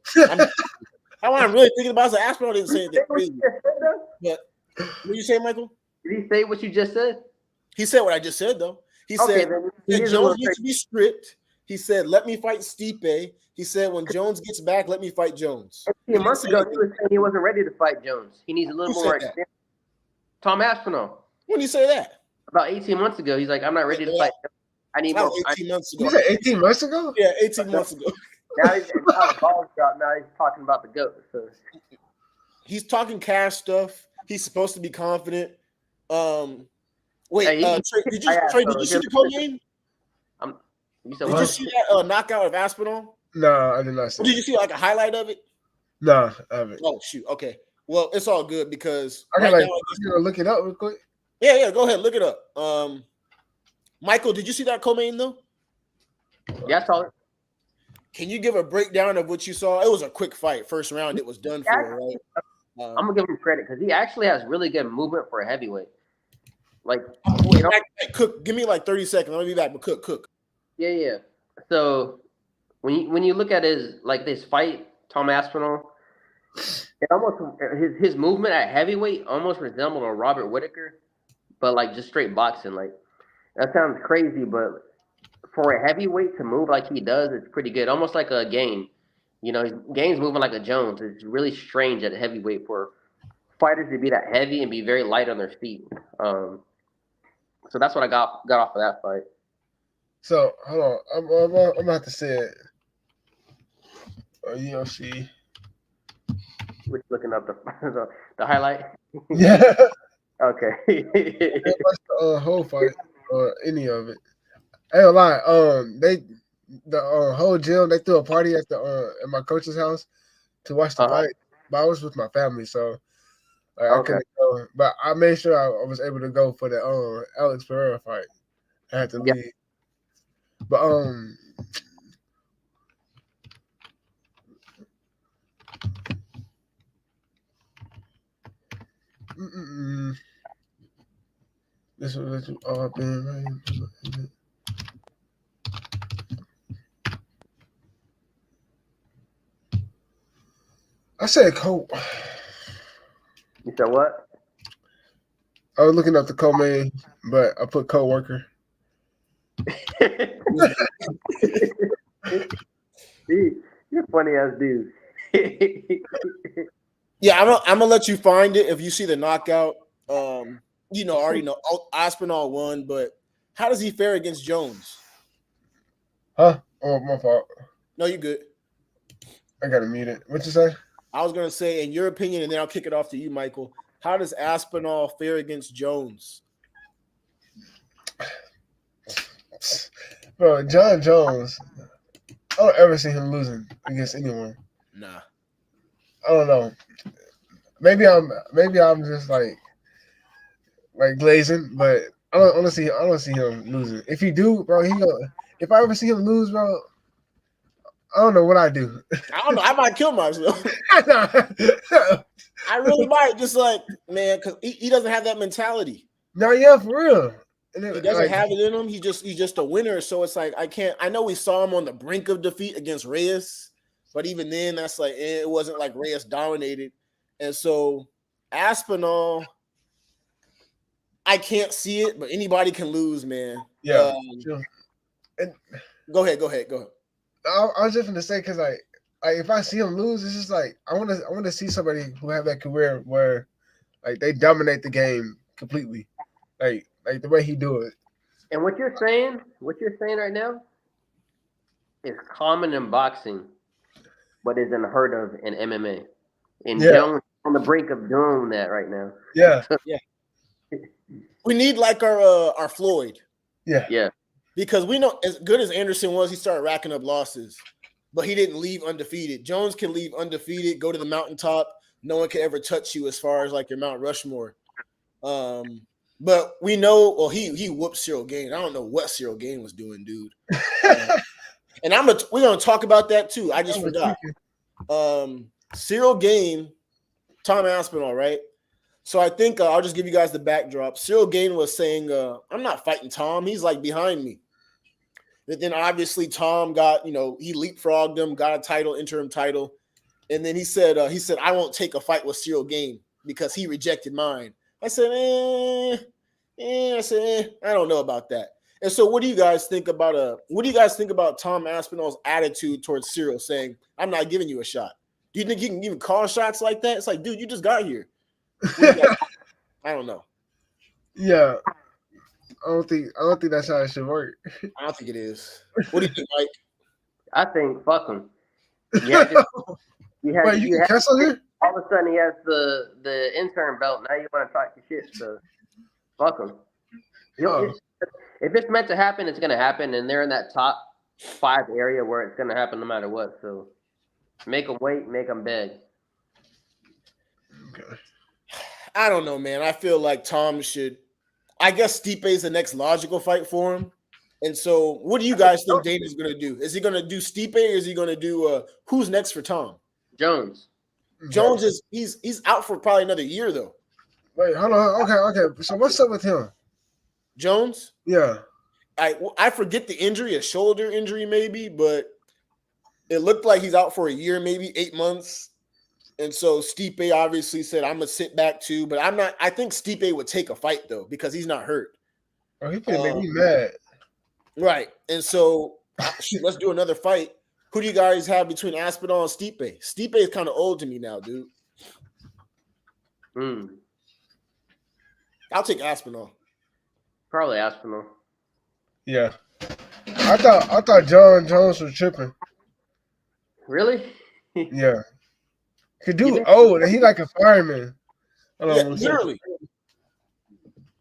how I'm really thinking about it, Aspinall didn't say anything crazy. But what did you say, Michael?
Did he say what you just said?
He said what I just said, though. He said Jones needs to be stripped. He said, "Let me fight Stipe." He said, "When Jones gets back, let me fight Jones."
18 months ago, he was saying he wasn't ready to fight Jones. He needs a little more experience. Tom Aspinall.
When did he say that?
About 18 months ago, he's like, "I'm not ready to fight Jones. I need more."
18 months ago.
You said 18 months ago?
Yeah, 18 months ago.
Now the ball's dropped. Now he's talking about the GOAT. So.
He's talking cash stuff. He's supposed to be confident. Wait,
Hey,
Trey, did you see the co-game? Did you see that knockout of Aspinall?
No, I did not see.
Did you see like a highlight of it?
No, I haven't.
Oh shoot. Okay. Well, it's all good because
I can look it up real quick.
Yeah. Go ahead, look it up. Michael, did you see that co-main though?
Yeah, I saw it.
Can you give a breakdown of what you saw? It was a quick fight. First round, it was done for, right?
I'm gonna give him credit because he actually has really good movement for a heavyweight. Like,
Cook, give me like 30 seconds. I'll be back. But Cook.
Yeah. So when you look at this fight, Tom Aspinall, it almost his movement at heavyweight almost resembled on Robert Whittaker, but like just straight boxing. Like that sounds crazy, but for a heavyweight to move like he does, it's pretty good. Almost like a Game. Game's moving like a Jones. It's really strange at heavyweight for fighters to be that heavy and be very light on their feet. So that's what I got off of that fight.
So hold on, I'm about to say it. UFC.
Which looking up the highlight?
Yeah.
Okay.
Watch the whole fight or any of it. I ain't gonna lie. The whole gym they threw a party at my coach's house to watch the fight, but I was with my family, so I couldn't go. But I made sure I was able to go for the Alex Pereira fight. I had to leave, but this was all been right. I said co.
You said what?
I was looking up the co-main, but I put co-worker.
You're funny ass dude.
Yeah, I'm gonna let you find it if you see the knockout. Already know Aspinall won, but how does he fare against Jones?
Huh? Oh, my fault.
No, you good.
I gotta mute it. What you say?
I was gonna say, in your opinion, and then I'll kick it off to you, Michael. How does Aspinall fare against Jones?
Bro, John Jones, I don't ever see him losing against anyone.
Nah.
I don't know. Maybe I'm just like glazing, but I don't see him losing. If he do, bro, if I ever see him lose, bro, I don't know what I do.
I don't know. I might kill myself. I really might. Just like, man, because he doesn't have that mentality.
No, yeah, for real.
He doesn't have it in him. He's just a winner. So it's like I know we saw him on the brink of defeat against Reyes, but even then, that's like it wasn't like Reyes dominated. And so Aspinall, I can't see it, but anybody can lose, man.
Yeah.
Go ahead.
I was just gonna say because like if I see him lose, it's just like I want to see somebody who have that career where like they dominate the game completely, like the way he do it.
And what you're saying right now is common in boxing, but is unheard of in MMA. And Jones on the brink of doing that right now.
Yeah.
We need like our Floyd.
Yeah.
Because we know as good as Anderson was, he started racking up losses, but he didn't leave undefeated. Jones can leave undefeated, go to the mountaintop. No one can ever touch you as far as like your Mount Rushmore. But we know, well, he whooped Cyril Gain. I don't know what Cyril Gain was doing, dude. And we're gonna talk about that too. I just forgot. Cyril Gain, Tom Aspinall, right? So I think I'll just give you guys the backdrop. Cyril Gain was saying, "I'm not fighting Tom. He's like behind me." But then obviously Tom got, he leapfrogged him, got a title, interim title, and then he said, "I won't take a fight with Cyril Gain because he rejected mine." I said, I don't know about that. And so, what do you guys think about Tom Aspinall's attitude towards Cyril, saying, "I'm not giving you a shot"? Do you think he can even call shots like that? It's like, dude, you just got here. I don't know.
Yeah, I don't think that's how it should work.
I don't think it is. What do you think, Mike?
I think fuck him.
You cancel here?
All of a sudden, he has the intern belt. Now you want to talk your shit. So fuck him. If it's meant to happen, it's gonna happen, and they're in that top 5 area where it's gonna happen no matter what. So make them wait, make them beg.
Okay.
I don't know, man. I feel like Tom should. I guess Stipe is the next logical fight for him. And so, what do you guys think Dana's going to do? Is he going to do Stipe, or is he going to do who's next for Tom?
Jones
is he's out for probably another year though.
Wait, hold on. Okay. So what's up with him?
Jones?
Yeah.
I forget the injury, a shoulder injury maybe, but it looked like he's out for a year, maybe 8 months. And so Stipe obviously said, "I'm gonna sit back too," but I'm not. I think Stipe would take a fight though because he's not hurt.
Oh, he could make me mad.
Right. And so, let's do another fight. Who do you guys have between Aspinall and Stipe? Stipe is kind of old to me now, dude. I'll take Aspinall.
Probably Aspinall.
Yeah. I thought John Jones was tripping.
Really?
Yeah. Could do old, and he like a fireman.
Literally.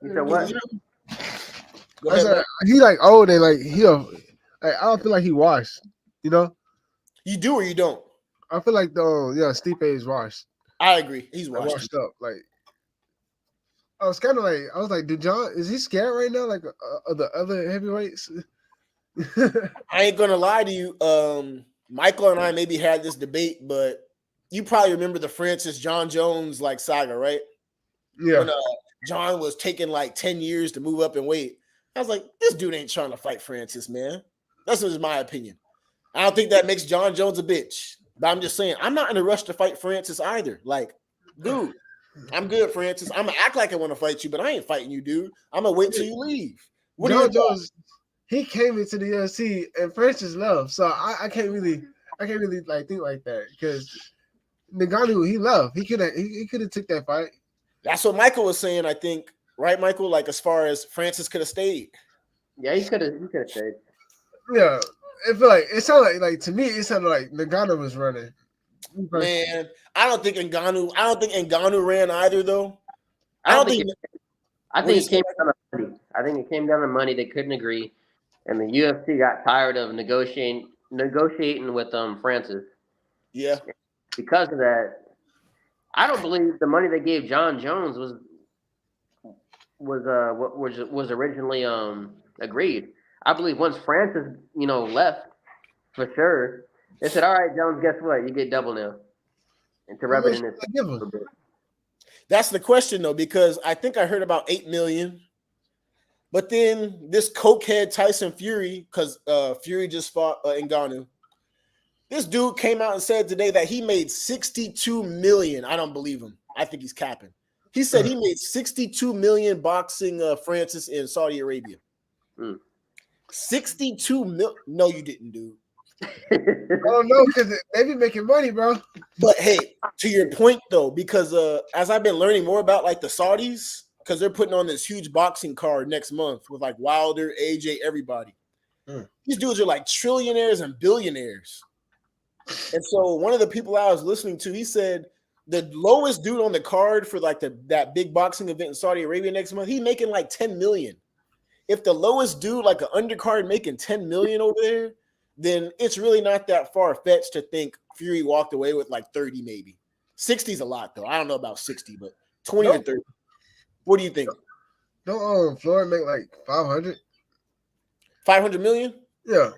You said what?
He like old and like I don't feel like he washed. You know?
You do or you don't?
I feel like Stipe is washed.
I agree. He's washed
up. Like I was like, is he scared right now? Like of the other heavyweights?
I ain't gonna lie to you. Michael and I maybe had this debate, but you probably remember the Francis John Jones like saga, right?
Yeah.
When John was taking like 10 years to move up in weight. I was like, this dude ain't trying to fight Francis, man. That's just my opinion. I don't think that makes John Jones a bitch. But I'm just saying, I'm not in a rush to fight Francis either. Like, dude, I'm good, Francis. I'm going to act like I want to fight you, but I ain't fighting you, dude. I'm going to wait till you leave.
John Jones, he came into the UFC and Francis left. So I can't really like think like that because Ngannou, he left. He could have took that fight.
That's what Michael was saying, I think. Right, Michael? Like, as far as Francis could have stayed.
Yeah, he could have stayed.
Yeah. It sounded like to me, it sounded like Ngannou was running.
Man, I don't think Ngannou ran either, though. I think it came down to
money. I think it came down to money. They couldn't agree. And the UFC got tired of negotiating with Francis.
Yeah.
Because of that, I don't believe the money they gave John Jones was originally agreed. I believe once Francis, left for sure, they said, "All right, Jones, guess what? You get double now." And to rub it in his face a little bit.
That's the question though, because I think I heard about $8 million, but then this cokehead Tyson Fury, because Fury just fought Ngannou. This dude came out and said today that he made $62 million. I don't believe him. I think he's capping. He said he made $62 million boxing Francis in Saudi Arabia. 62 million. No, you didn't, dude.
I don't know because they be making money, bro.
But hey, to your point though, because as I've been learning more about like the Saudis, because they're putting on this huge boxing card next month with like Wilder, AJ, everybody. These dudes are like trillionaires and billionaires. And so one of the people I was listening to, he said the lowest dude on the card for like that big boxing event in Saudi Arabia next month, he's making like 10 million. If the lowest dude, like an undercard, making 10 million over there, then it's really not that far-fetched to think Fury walked away with like 30 maybe. 60 is a lot though. I don't know about 60, but 20 or 30. What do you think?
Don't Floyd make like 500?
500 million?
Yeah.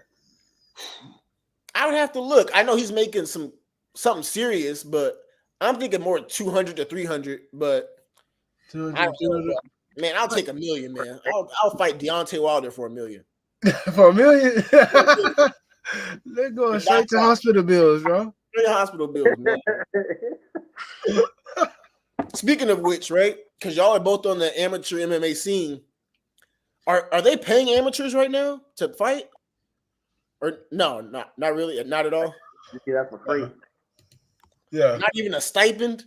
I would have to look. I know he's making something serious, but I'm thinking more 200 to 300. But
200,
I don't know, man, I'll take $1 million, man. I'll fight Deontay Wilder for $1 million.
For $1 million? They're going straight to hospital bills, bro.
Straight hospital bills, man. Speaking of which, right? Because y'all are both on the amateur MMA scene. Are they paying amateurs right now to fight? Or no, not really, not at all.
You see that for free.
Yeah.
Not even a stipend?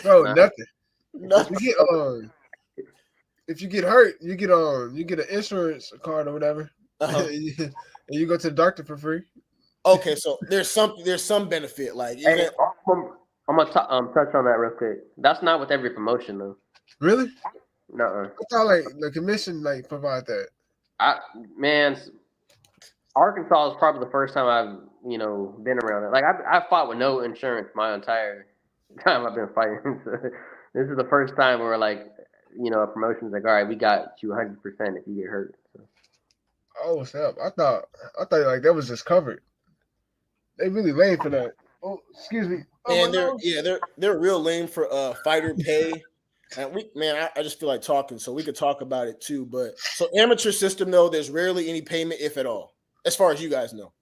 Bro, nothing.
Nothing.
You get, if you get hurt, you get an insurance card or whatever.
Uh-huh.
And you go to the doctor for free.
Okay, so there's some benefit. Like
hey, I'm gonna touch on that real quick. That's not with every promotion though.
Really?
No.
I thought like the commission like provide that.
Arkansas is probably the first time I've been around it. Like I fought with no insurance my entire time I've been fighting. So this is the first time where like a promotion's like, all right, we got you 100% if you get hurt. So.
Oh snap! I thought like that was just covered. They really lame for that. Oh, excuse me.
And they're real lame for fighter pay. And I just feel like talking, so we could talk about it too. But so amateur system though, there's rarely any payment, if at all, as far as you guys know.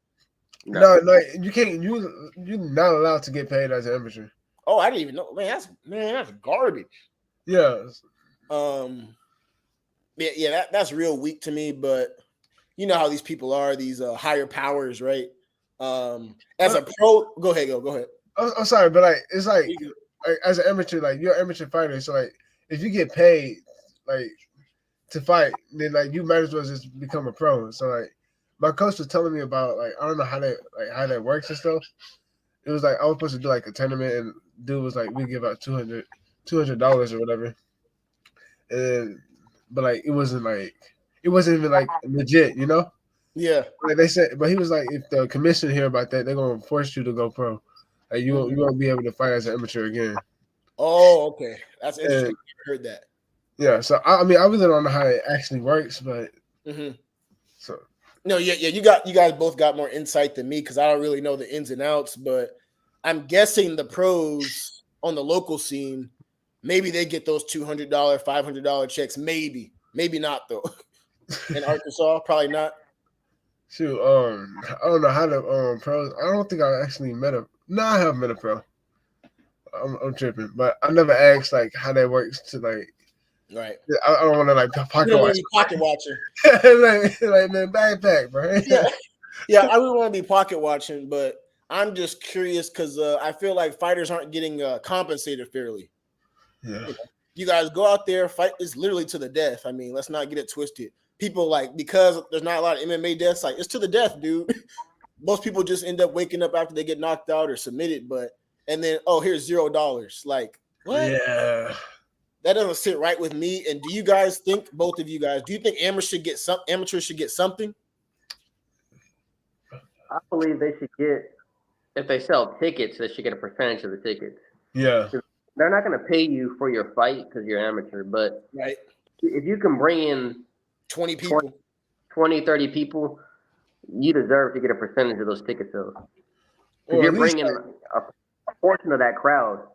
No, you can't. You're not allowed to get paid as an amateur.
Oh, I didn't even know. That's garbage.
Yeah.
That's real weak to me. But you know how these people are, these higher powers, right? As a pro, go ahead.
I'm sorry, but like it's like as an amateur, like you're an amateur fighter, so like if you get paid like to fight, then like you might as well just become a pro. So like my coach was telling me about like I don't know how that works and stuff. It was like I was supposed to do like a tournament, and dude was like we give out $200 or whatever, but like it wasn't even like legit, you know.
Yeah.
Like they said, but he was like, if the commission hear about that, they're gonna force you to go pro. Like you won't be able to fight as an amateur again.
Oh, okay, that's interesting. I heard that.
Yeah, so I really don't know how it actually works, but
so no, you guys both got more insight than me because I don't really know the ins and outs. But I'm guessing the pros on the local scene, maybe they get those $200, $500 checks. Maybe not though. In Arkansas, probably not.
Shoot, I don't know how the pros. I don't think I actually met a. No, I have met a pro. I'm tripping, but I never asked like how that works to like.
Right.
I don't want to like pocket watch.
Pocket watching.
like man, backpack, bro.
Yeah. I wouldn't want to be pocket watching, but I'm just curious because I feel like fighters aren't getting compensated fairly.
Yeah.
You guys go out there, fight is literally to the death. I mean, let's not get it twisted. People like because there's not a lot of MMA deaths, like it's to the death, dude. Most people just end up waking up after they get knocked out or submitted, and then here's $0. Like what?
Yeah,
that doesn't sit right with me. And do you guys think both of you guys? Do you think amateurs should get something?
I believe they should get if they sell tickets, they should get a percentage of the tickets.
Yeah,
they're not going to pay you for your fight because you're amateur, but
right
if you can bring in
20 people,
30 people, you deserve to get a percentage of those ticket sales. Because you're bringing a portion of that crowd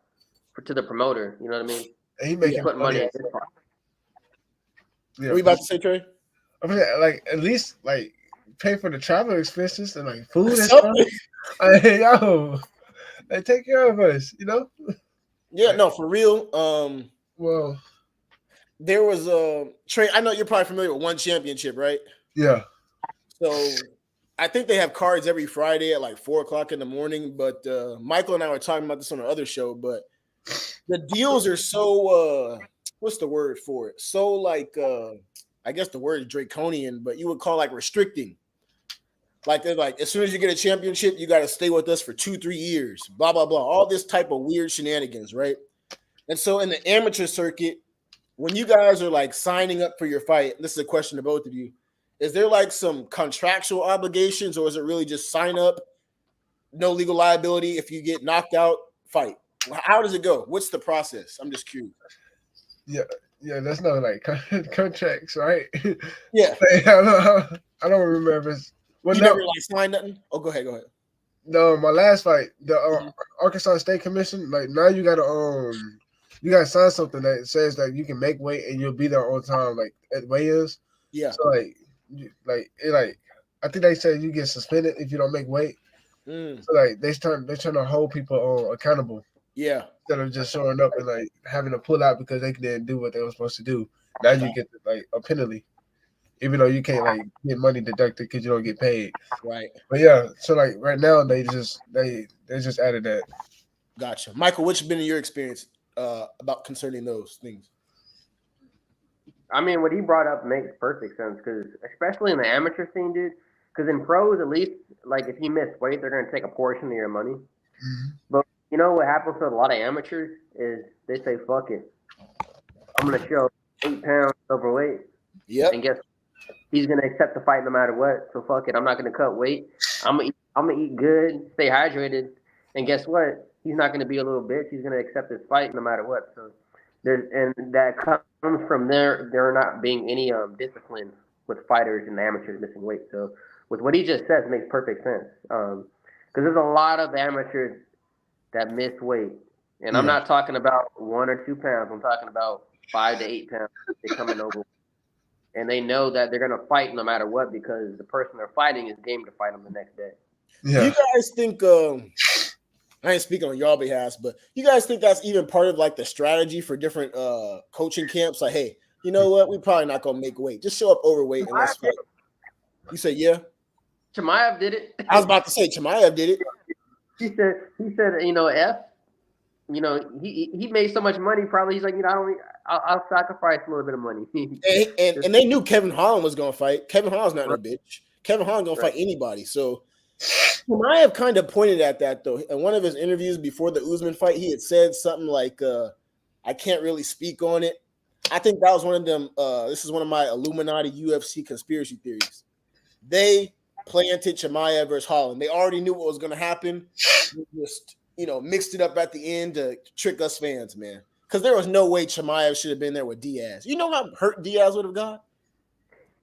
to the promoter. You know what I mean?
He making
put money in his
pocket. What are you about to say, Trey?
I mean, like at least like pay for the travel expenses and like food and stuff. They take care of us, you know?
Yeah, no, for real.
Well,
there was Trey. I know you're probably familiar with One Championship, right?
Yeah.
So I think they have cards every Friday at like 4:00 in the morning. But Michael and I were talking about this on the other show. But the deals are so what's the word for it? So like I guess the word is draconian, but you would call like restricting. Like they're like, as soon as you get a championship, you got to stay with us for 2-3 years. Blah blah blah. All this type of weird shenanigans, right? And so in the amateur circuit, when you guys are like signing up for your fight, this is a question to both of you. Is there like some contractual obligations, or is it really just sign up, no legal liability? If you get knocked out, fight. How does it go? What's the process? I'm just curious.
Yeah, Yeah, that's no like contracts, right?
Yeah.
I don't remember if it's. Well,
you never like signed nothing? Oh, go ahead.
No, my last fight, the Arkansas State Commission, like now you gotta sign something that says that you can make weight and you'll be there on time, like at weigh-ins.
Yeah.
So I think they said you get suspended if you don't make weight. So like they're trying to hold people accountable.
Yeah.
Instead of just showing up and like having to pull out because they didn't do what they were supposed to do. Now you get like a penalty, even though you can't like get money deducted because you don't get paid.
Right.
But yeah, so like right now they just added that.
Gotcha. Michael, what's been your experience about concerning those things?
I mean, what he brought up makes perfect sense because, especially in the amateur scene, dude. Because in pros, at least, like if you miss weight, they're gonna take a portion of your money.
Mm-hmm.
But you know what happens to a lot of amateurs is they say, "Fuck it, I'm gonna show 8 pounds overweight."
Yeah.
And guess what? He's gonna accept the fight no matter what. So fuck it, I'm not gonna cut weight. I'm gonna eat good, stay hydrated, and guess what? He's not gonna be a little bitch. He's gonna accept this fight no matter what. So and that comes from there not being any discipline with fighters and amateurs missing weight. So with what he just says, it makes perfect sense. Because there's a lot of amateurs that miss weight, and I'm not talking about 1 or 2 pounds. I'm talking about 5 to 8 pounds. They come in over, and they know that they're gonna fight no matter what because the person they're fighting is game to fight them the next day.
Yeah. Do you guys think? I ain't speaking on y'all behalf, but you guys think that's even part of like the strategy for different coaching camps? Like, hey, you know what? We're probably not gonna make weight. Just show up overweight and let's fight. You said yeah.
Chimaev did it.
I was about to say Chimaev did it.
He said, he made so much money. Probably he's like, I'll sacrifice a little bit of money.
and they knew Kevin Holland was gonna fight. Kevin Holland's not no bitch. Kevin Holland gonna fight anybody. So Chimaev kind of pointed at that though. In one of his interviews before the Usman fight, he had said something like, "I can't really speak on it." I think that was one of them. This is one of my Illuminati UFC conspiracy theories. They planted Chimaev versus Holland. They already knew what was going to happen. They just, mixed it up at the end to trick us fans, man. Because there was no way Chimaev should have been there with Diaz. You know how hurt Diaz would have got?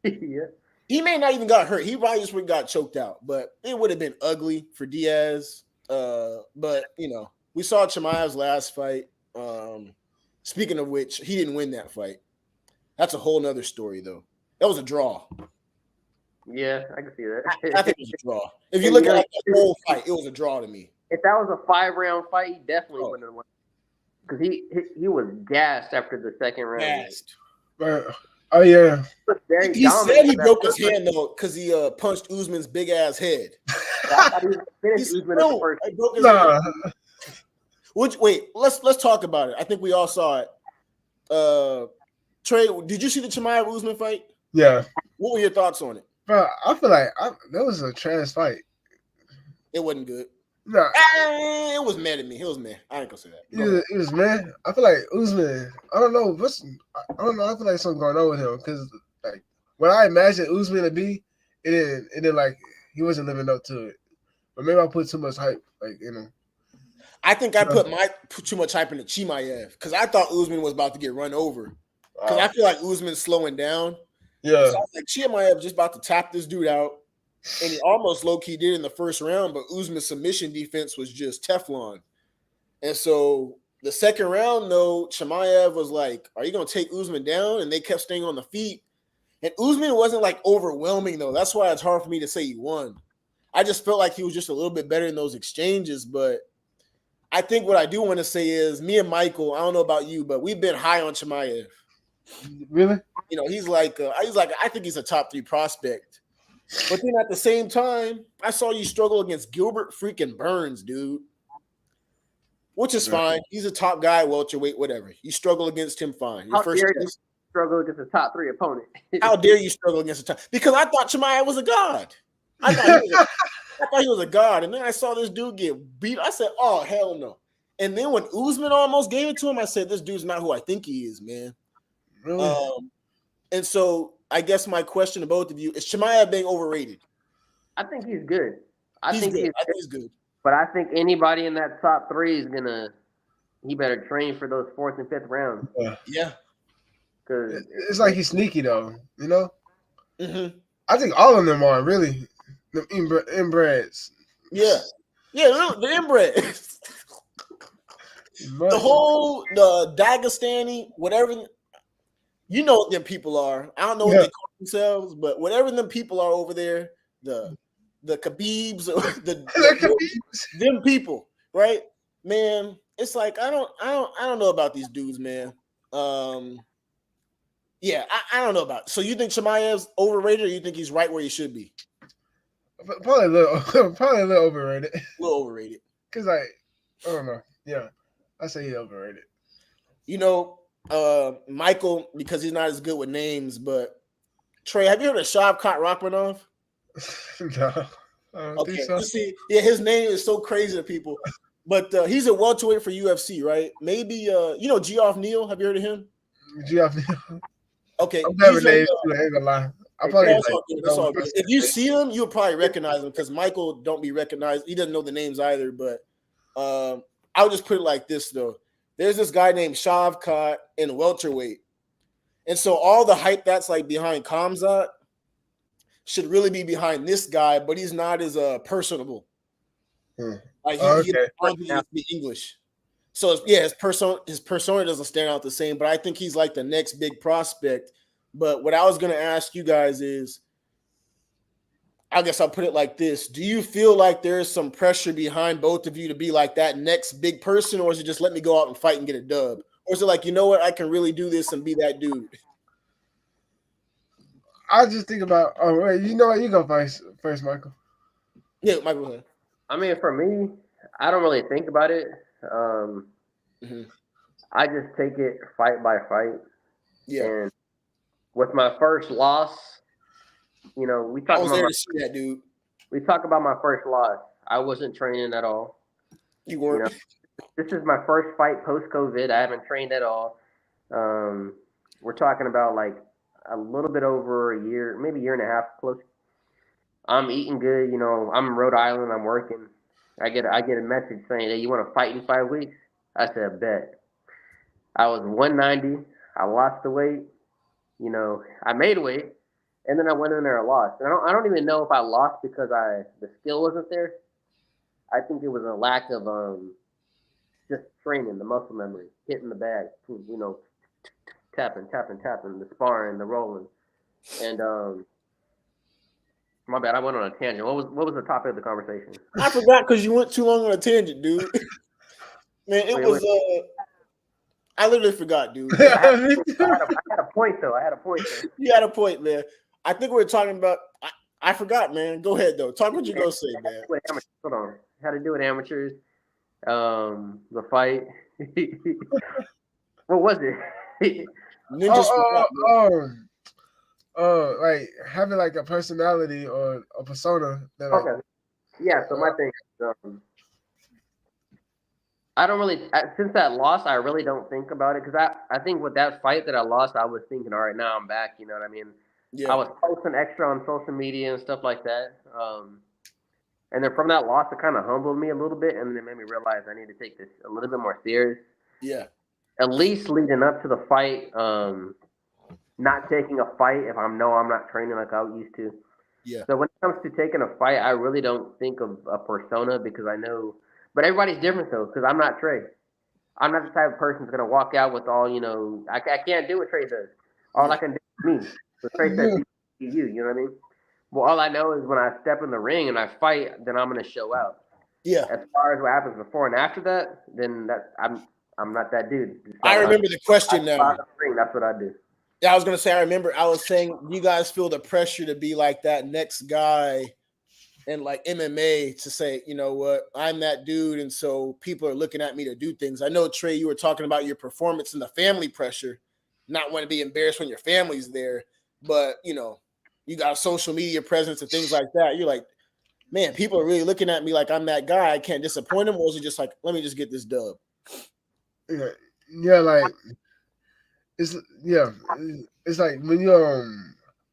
Yeah.
He may not even got hurt. He probably just would have got choked out. But it would have been ugly for Diaz. But, we saw Chimaev's last fight. Speaking of which, he didn't win that fight. That's a whole nother story, though. That was a draw.
Yeah, I can see that.
I think it was a draw. If you look at the whole fight, it was a draw to me.
If that was a 5-round fight, he definitely wouldn't have won. Because he was gassed after the second round.
Gassed.
Oh yeah.
He said he broke his hand though because he punched Usman's big ass head.
I thought he was finished Usman at the first.
I broke his hand. Wait, let's talk about it. I think we all saw it. Trey, did you see the Chimaev Usman fight?
Yeah.
What were your thoughts on it?
Bro, I feel like that was a trash fight.
It wasn't good.
No,
it was mad at me. It was mad. I ain't gonna say that.
It was mad. I feel like Usman. I don't know. I don't know. I feel like something going on with him because like what I imagined Usman to be, it didn't like he wasn't living up to it. But maybe I put too much hype,
I think I put too much hype into Chimaev because I thought Usman was about to get run over. Because I feel like Usman's slowing down.
Yeah.
So I was like, Chimaev just about to tap this dude out. And he almost low-key did in the first round, but Usman's submission defense was just Teflon. And so the second round, though, Chimaev was like, are you going to take Usman down? And they kept staying on the feet. And Usman wasn't, like, overwhelming, though. That's why it's hard for me to say he won. I just felt like he was just a little bit better in those exchanges. But I think what I do want to say is me and Michael, I don't know about you, but we've been high on Chimaev.
Really?
He's like, I think he's a top 3 prospect. But then at the same time, I saw you struggle against Gilbert freaking Burns, dude. Which is fine. He's a top guy, welterweight, whatever. You struggle against him, fine.
How dare you struggle against a top 3 opponent?
How dare you struggle against a top? Because I thought Chimaev was a god. I thought he was a god. And then I saw this dude get beat. I said, oh, hell no. And then when Usman almost gave it to him, I said, this dude's not who I think he is, man.
Really?
And so I guess my question to both of you is Chimaev being overrated?
I think he's good. I think he's good. But I think anybody in that top 3 is he better train for those 4th and 5th rounds.
Yeah.
Cause
it's like he's sneaky though, you know.
Mm-hmm.
I think all of them are really the inbreds.
Yeah, the inbreds. The Dagestani, whatever, you know what them people are. I don't know what they call themselves, but whatever them people are over there, the Khabibs or them people, right? Man, it's like I don't know about these dudes, man. Yeah, I don't know about it. So you think Chimaev's overrated, or you think he's right where he should be?
Probably a little overrated.
A little overrated.
Cause I don't know. Yeah, I say he's overrated.
You know, Michael, because he's not as good with names, but Trey, have you heard of Shavkat Rakhmonov?
No, I don't think so.
You see, yeah, his name is so crazy to people, but he's a welterweight for UFC, right? Maybe you know Geoff Neal. Have you heard of him?
Geoff Neal.
Okay,
I'm never named. I ain't gonna lie. I probably
that's all good. If you see him, you'll probably recognize him because Michael don't be recognized. He doesn't know the names either. But I'll just put it like this though: there's this guy named Shavkat in welterweight, and so all the hype that's like behind Khamzat should really be behind this guy, but he's not as personable. Like he doesn't speak English, so his persona doesn't stand out the same. But I think he's like the next big prospect. But what I was going to ask you guys is, I guess I'll put it like this. Do you feel like there's some pressure behind both of you to be like that next big person, or is it just let me go out and fight and get a dub? Or is it like, you know what, I can really do this and be that dude?
I just think about, oh, wait, you know what? You go first, Michael.
Yeah, Michael.
I mean, for me, I don't really think about it. I just take it fight by fight.
Yeah.
And with my first loss, you know, we talk about my first loss. I wasn't training at all.
You weren't.
You know, this is my first fight post-COVID. I haven't trained at all. We're talking about like a little bit over a year, maybe a year and a half close. I'm eating good. You know, I'm in Rhode Island. I'm working. I get a message saying, "Hey, you want to fight in 5 weeks?" I said, "Bet." I was 190. I lost the weight. You know, I made weight, and then I went in there and lost. And I don't even know if I lost because the skill wasn't there. I think it was a lack of just training, the muscle memory, hitting the bag, you know, tapping, the sparring, the rolling. And my bad, I went on a tangent. What was the topic of the conversation?
I forgot because you went too long on a tangent, dude. Man, I literally forgot, dude.
I had a point though.
You had a point, man. I think we were talking about. I forgot, man. Go ahead though. Talk what you gonna say, man.
Hold on. How to do it, amateurs? The fight. What was it?
Like having like a personality or a persona. That
okay. Yeah. So my thing is, I don't really, since that loss, I really don't think about it because I think with that fight that I lost, I was thinking, all right, now I'm back. You know what I mean? Yeah. I was posting extra on social media and stuff like that. And then from that loss, it kind of humbled me a little bit, and then it made me realize I need to take this a little bit more serious.
Yeah.
At least leading up to the fight, not taking a fight if I'm not training like I used to.
Yeah.
So when it comes to taking a fight, I really don't think of a persona because I know. But everybody's different though, because I'm not Trey. I'm not the type of person who's gonna walk out with all, you know. I can't do what Trey does. All I can do is me. So Trey says you know what I mean? Well, all I know is when I step in the ring and I fight, then I'm gonna show out.
Yeah.
As far as what happens before and after that, then I'm not that dude. So
I remember the question now.
That's what I do.
Yeah, I was gonna say. I remember. I was saying, you guys feel the pressure to be like that next guy. And like MMA to say, you know what, I'm that dude. And so people are looking at me to do things. I know, Trey, you were talking about your performance and the family pressure, not want to be embarrassed when your family's there. But, you know, you got a social media presence and things like that. You're like, man, people are really looking at me like I'm that guy. I can't disappoint them. Or is it just like, let me just get this dub?
Yeah, like, it's like when you,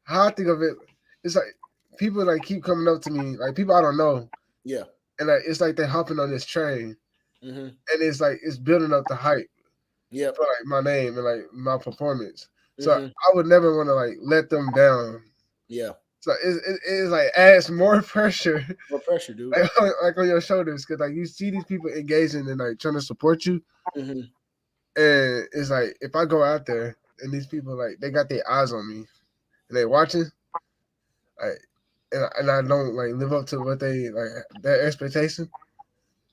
how I think of it, it's like, people like keep coming up to me, like people I don't know.
Yeah.
And like it's like they're hopping on this train. And it's like it's building up the hype.
Yeah.
For like my name and like my performance. So I would never want to like let them down.
Yeah.
So it's like adds more pressure.
More pressure, dude.
Like on your shoulders, because like you see these people engaging and like trying to support you, and it's like if I go out there and these people like they got their eyes on me and they watching, like, and I don't like live up to what they like their expectation.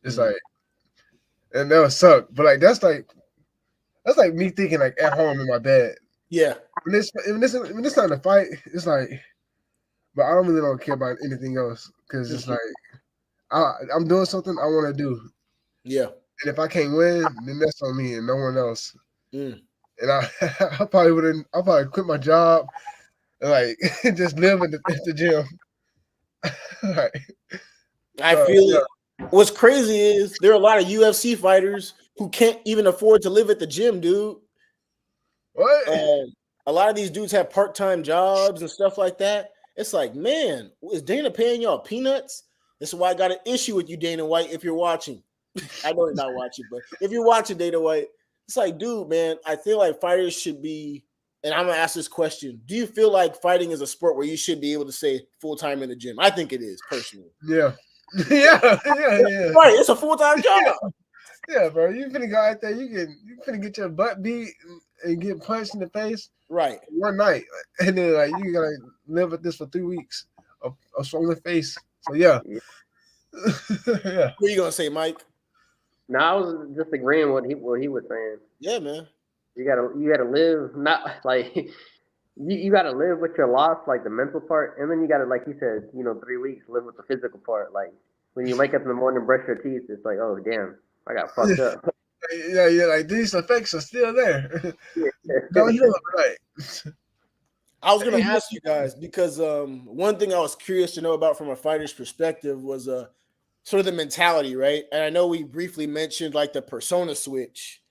It's like, and that would suck. But like that's like me thinking like at home in my bed.
Yeah.
When it's time to fight, it's like, but I don't care about anything else because it's like I'm doing something I want to do.
Yeah.
And if I can't win, then that's on me and no one else.
And
I I'll probably quit my job and like just live at the gym.
I feel it. What's crazy is there are a lot of UFC fighters who can't even afford to live at the gym, dude.
What?
A lot of these dudes have part-time jobs and stuff like that. It's like, man, is Dana paying y'all peanuts? This is why I got an issue with you, Dana White, if you're watching. I know you're not watching, but if you're watching, Dana White, it's like, dude, man, I feel like fighters should be, and I'm going to ask this question. Do you feel like fighting is a sport where you should be able to say full-time in the gym? I think it is, personally.
Yeah. Yeah.
Right, it's a full-time job.
Yeah, bro. You finna go out there, you finna get your butt beat and get punched in the face.
Right.
One night. And then like you gotta live with this for 3 weeks of swollen face. So yeah.
Yeah. What are you gonna say, Mike?
No, I was just agreeing with what he was saying.
Yeah, man.
You gotta live, not like you gotta live with your loss, like the mental part, and then you gotta, like you said, 3 weeks live with the physical part. Like when you wake up in the morning, brush your teeth, it's like, oh damn, I got fucked up.
Yeah, like these effects are still there. No, you look right.
I was gonna ask you guys because one thing I was curious to know about from a fighter's perspective was sort of the mentality, right? And I know we briefly mentioned like the persona switch,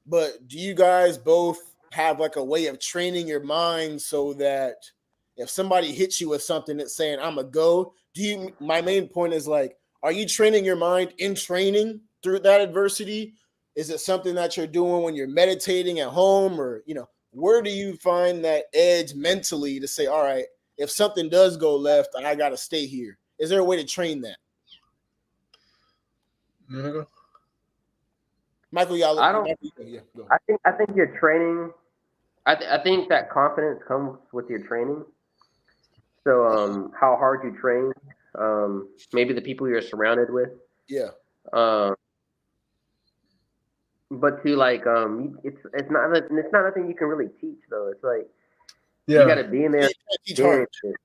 but do you guys both have like a way of training your mind so that if somebody hits you with something that's saying I'm a go, my main point is like, are you training your mind in training through that adversity? Is it something that you're doing when you're meditating at home, or where do you find that edge mentally to say, all right, if something does go left, I got to stay here? Is there a way to train that?
You wanna go?
Michael, y'all.
Yeah, go. I think your training. I think that confidence comes with your training. So how hard you train, maybe the people you're surrounded with.
Yeah.
But to like it's not nothing you can really teach though. It's like you got to be in there and experience it.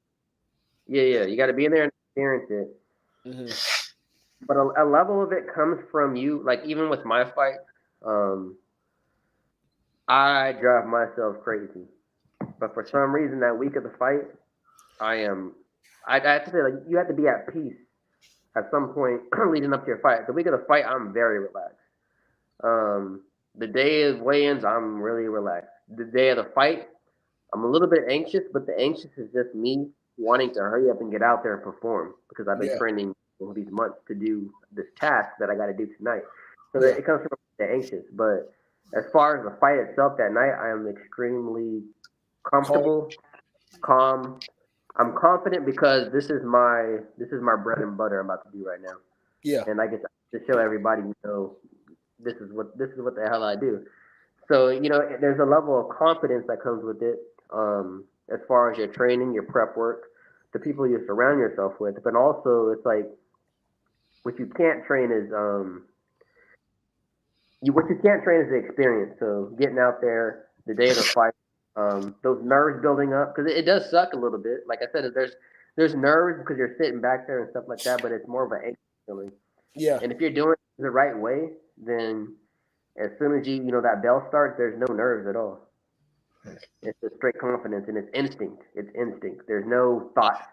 Yeah, you got to be in there and experience it. Mm-hmm. But a level of it comes from you. Like even with my fight, I drive myself crazy. But for some reason, that week of the fight, I have to say, like, you have to be at peace at some point leading up to your fight. The week of the fight, I'm very relaxed. The day of weigh-ins, I'm really relaxed. The day of the fight, I'm a little bit anxious, but the anxious is just me wanting to hurry up and get out there and perform because I've been training all these months to do this task that I got to do tonight. So that it comes from the anxious. But as far as the fight itself that night, I am extremely comfortable, calm. I'm confident because this is my bread and butter I'm about to do right now.
Yeah.
And I get to show everybody, this is what the hell I do. So, there's a level of confidence that comes with it, as far as your training, your prep work, the people you surround yourself with. But also it's like what you can't train is the experience. So getting out there the day of the fight, those nerves building up, because it does suck a little bit. Like I said, there's nerves because you're sitting back there and stuff like that, but it's more of an anxious feeling.
Yeah.
And if you're doing it the right way, then as soon as that bell starts, there's no nerves at all. It's just straight confidence, and it's instinct. There's no thought.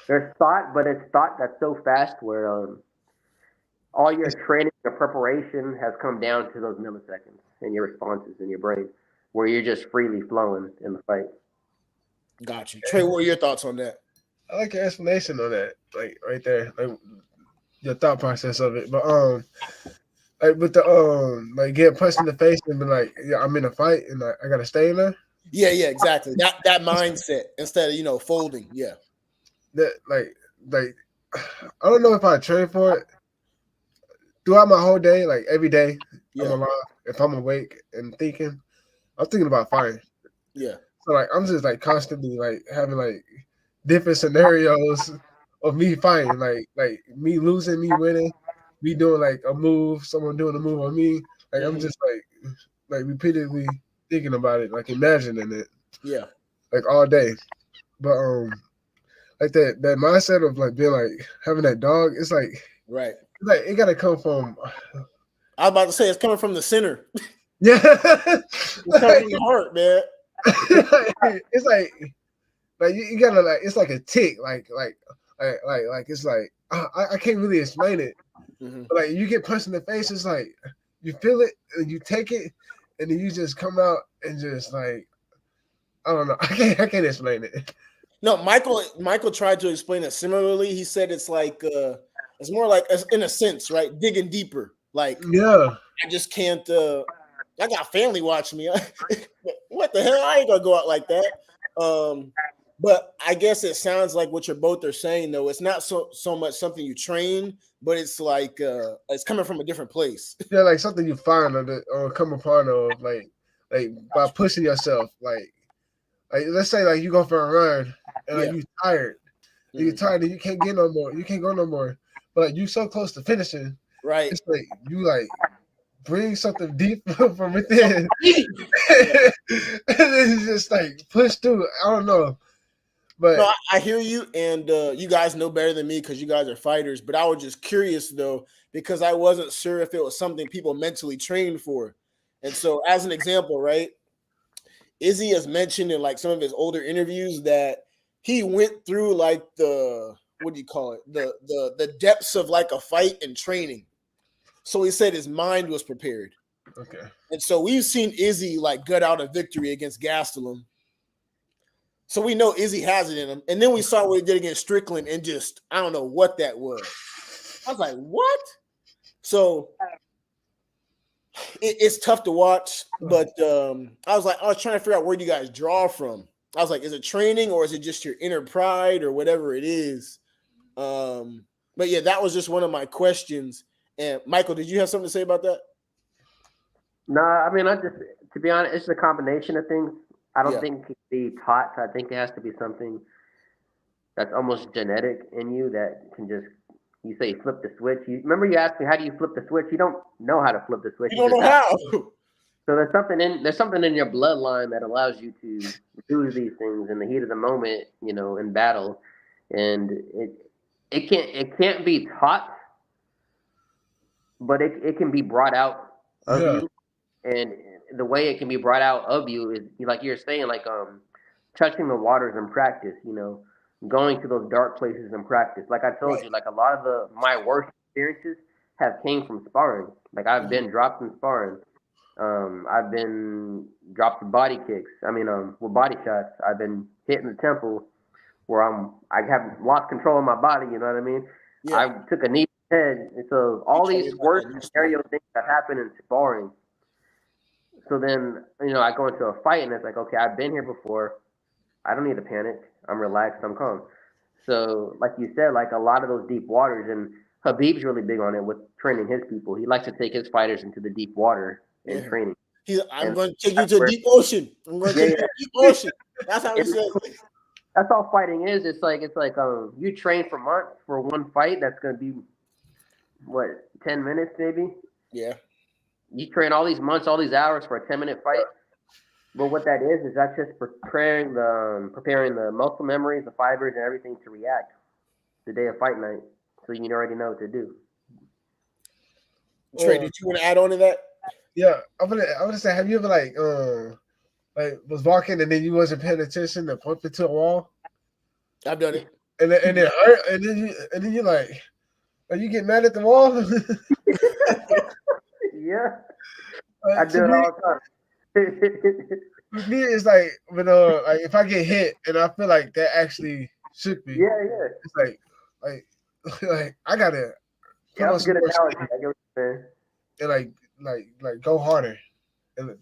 There's thought, but it's thought that's so fast where all your training, your preparation has come down to those milliseconds and your responses in your brain, where you're just freely flowing in the fight.
Got you. Trey, what are your thoughts on that?
I like your explanation on that, like right there, like your thought process of it. But like with the like get punched in the face and be like, yeah, I'm in a fight and I gotta stay in there.
Yeah, exactly. That mindset instead of folding. Yeah.
That like I don't know if I train for it throughout my whole day, like every day.
Yeah.
I'm alive. If I'm awake and thinking, I'm thinking about fighting.
Yeah.
So like I'm just like constantly like having like different scenarios of me fighting, like me losing, me winning, me doing like a move, someone doing a move on me. Like I'm just like repeatedly thinking about it, like imagining it.
Yeah.
Like all day. But like that mindset of like being like having that dog, it's like
right.
Like it gotta come from.
I was about to say it's coming from the center.
Yeah,
it's coming from the heart, man.
It's like you gotta like it's like a tick, like it's like I can't really explain it.
Mm-hmm.
But like you get punched in the face, it's like you feel it and you take it, and then you just come out and just like I don't know. I can't explain it.
No, Michael tried to explain it similarly. He said it's like it's more like in a sense, right? Digging deeper. Like
yeah,
I just can't. I got family watching me. What the hell? I ain't gonna go out like that. But I guess it sounds like what you're both are saying though. It's not so much something you train, but it's like it's coming from a different place.
Yeah, like something you find or come upon of like by pushing yourself. Like let's say like you go for a run and like you tired. Mm-hmm. You're tired and you can't get no more. You can't go no more. But like, you so close to finishing.
Right.
It's like you like bring something deep from within. And then you just like push through. I don't know. But
no, I hear you, and you guys know better than me because you guys are fighters. But I was just curious though, because I wasn't sure if it was something people mentally trained for. And so, as an example, right, Izzy has mentioned in like some of his older interviews that he went through like the what do you call it, the depths of like a fight and training. So he said his mind was prepared.
Okay.
And so we've seen Izzy like gut out a victory against Gastelum. So we know Izzy has it in him. And then we saw what he did against Strickland and just, I don't know what that was. I was like, what? So it's tough to watch, but I was trying to figure out where you guys draw from. I was like, is it training or is it just your inner pride or whatever it is? But yeah, that was just one of my questions. And Michael, did you have something to say about that?
No, I mean, to be honest, it's a combination of things. I don't think it can be taught. I think it has to be something that's almost genetic in you that can just, you say flip the switch. Remember you asked me, how do you flip the switch? You don't know how to flip the switch.
You don't know how.
So there's something in your bloodline that allows you to do these things in the heat of the moment, in battle. And it can't be taught, but it can be brought out of you. And the way it can be brought out of you is like you're saying, like touching the waters in practice, going to those dark places in practice. Like I told you, like a lot of my worst experiences have came from sparring. Like I've been dropped in sparring. I've been dropped with body kicks. I mean, with body shots. I've been hit in the temple where I have lost control of my body. You know what I mean? Yeah. I took a knee to the head. And so all these worst scenario things that happen in sparring. So then, I go into a fight and it's like, okay, I've been here before. I don't need to panic. I'm relaxed. I'm calm. So like you said, like a lot of those deep waters, and Habib's really big on it with training his people. He likes to take his fighters into the deep water in training.
I'm going to take you to a deep ocean. I'm going to take you to a deep ocean. That's how he says it.
That's all fighting is. It's like you train for months for one fight that's going to be, 10 minutes maybe?
Yeah.
You train all these months, all these hours for a 10-minute fight. But what that is that's just preparing the muscle memories, the fibers, and everything to react the day of fight night. So you already know what to do.
Trey, did you want to add on to that?
Yeah, I'm gonna say, have you ever like was walking and then you wasn't paying attention and bumped into a wall?
I've done it.
And then it hurt, and then you like, are you get mad at the wall?
Yeah, I do it all the time.
For me, it's like like if I get hit and I feel like that actually shook me.
Yeah.
It's like I gotta.
That's a good analogy. I get what you're saying.
And like go harder, and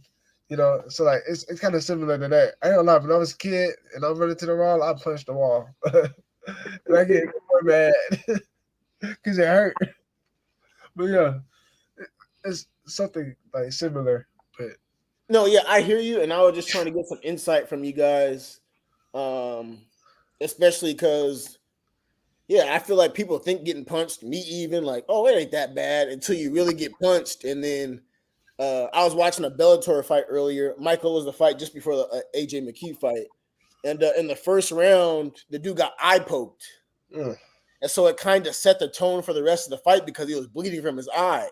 You know, so like it's kind of similar to that. I ain't gonna lie, when I was a kid and I'm running to the wall, I punched the wall. And I get more mad because it hurt. But yeah, it's something like similar. But
no, yeah, I hear you, and I was just trying to get some insight from you guys, especially because, yeah, I feel like people think getting punched, me even, like, oh, it ain't that bad until you really get punched, and then I was watching a Bellator fight earlier. Michael was the fight just before the AJ McKee fight, and in the first round, the dude got eye poked, and so it kind of set the tone for the rest of the fight because he was bleeding from his eye.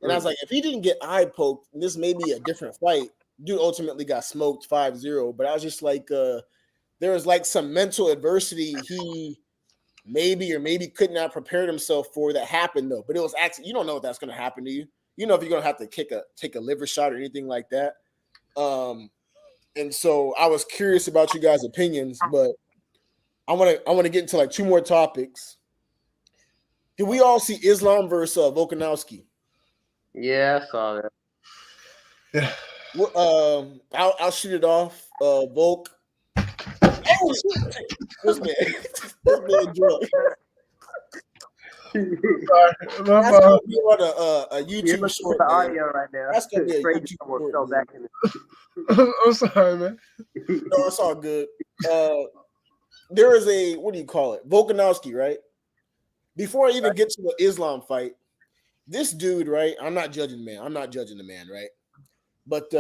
And I was like, if he didn't get eye poked, this may be a different fight. Dude ultimately got smoked 5-0. But I was just like, there was like some mental adversity he maybe could not prepare himself for that happened though. But it was actually, you don't know if that's going to happen to you. You know if you're going to have to take a liver shot or anything like that. And so I was curious about you guys' opinions, but I want to get into like two more topics. Did we all see Islam versus Volkanovski?
Yeah, I saw that.
yeah.
Well, I'll shoot it off. Volk. Oh, this man drunk. That's gonna be on a YouTube short.
The audio right now.
That's gonna be a
Trey
YouTube short.
back
I'm sorry, man.
No, it's all good. There is a, what do you call it? Volkanovski, right? Before I even get to the Islam fight, this dude, right? I'm not judging the man, right? But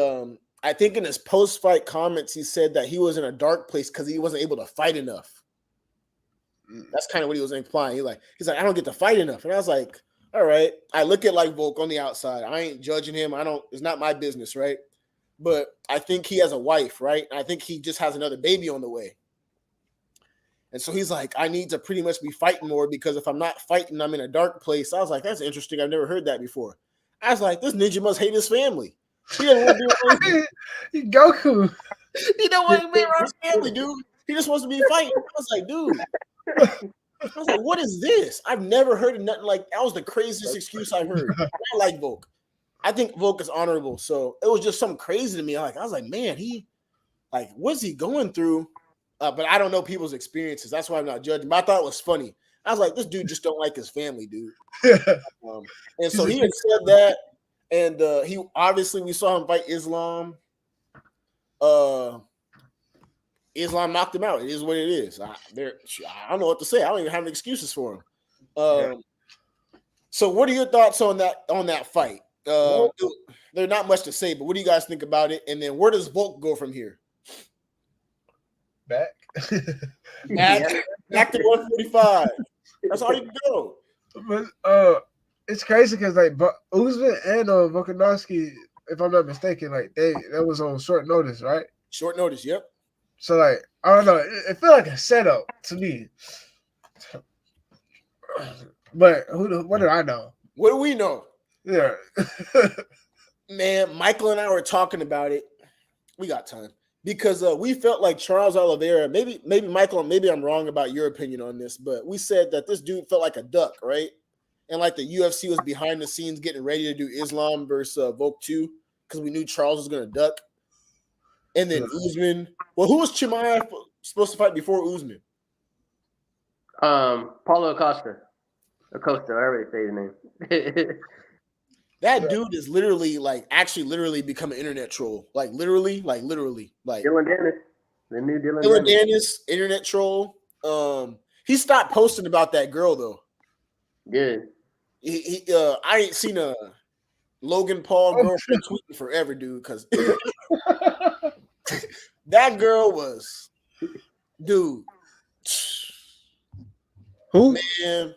I think in his post-fight comments, he said that he was in a dark place because he wasn't able to fight enough. That's kind of what he was implying. He's like, I don't get to fight enough. And I was like, all right. I look at like Volk on the outside. I ain't judging him. It's not my business, right? But I think he has a wife, right? And I think he just has another baby on the way. And so he's like, I need to pretty much be fighting more because if I'm not fighting, I'm in a dark place. I was like, that's interesting. I've never heard that before. I was like, this ninja must hate his family. He doesn't want to
be Goku.
He don't want to be around his family, dude. He just wants to be fighting. I was like, dude. I was like, what is this? I've never heard of nothing like that. Was the craziest excuse I've heard. I like Volk. I think Volk is honorable. So it was just something crazy to me. I was like, man, what's he going through? But I don't know people's experiences. That's why I'm not judging. But I thought it was funny. I was like, this dude just don't like his family, dude. And so he had said that. And he obviously, we saw him fight Islam. Islam knocked him out. It is what it is. I don't know what to say. I don't even have any excuses for him. So what are your thoughts on that fight? There's not much to say, but what do you guys think about it? And then where does Volk go from here?
Back
to 145. That's all you can go.
But it's crazy because like Usman and Volkanovski, if I'm not mistaken, like that was on short notice, right?
Short notice, yep.
So like I don't know, it felt like a setup to me. But what do I know?
What do we know?
Yeah.
Man, Michael and I were talking about it. We got time. Because we felt like Charles Oliveira, maybe Michael, maybe I'm wrong about your opinion on this, but we said that this dude felt like a duck, right? And like the UFC was behind the scenes getting ready to do Islam versus Volk 2 because we knew Charles was going to duck. And then Usman. Well, who was Chimaev supposed to fight before Usman?
Paulo Acosta, whatever they say his name.
That dude is literally literally become an internet troll. Like literally.
Dylan Dennis, the new
Dylan Dennis, internet troll. He stopped posting about that girl though.
Good.
I ain't seen a Logan Paul girlfriend tweeting forever, dude. Because that girl was, dude.
Who?
Man,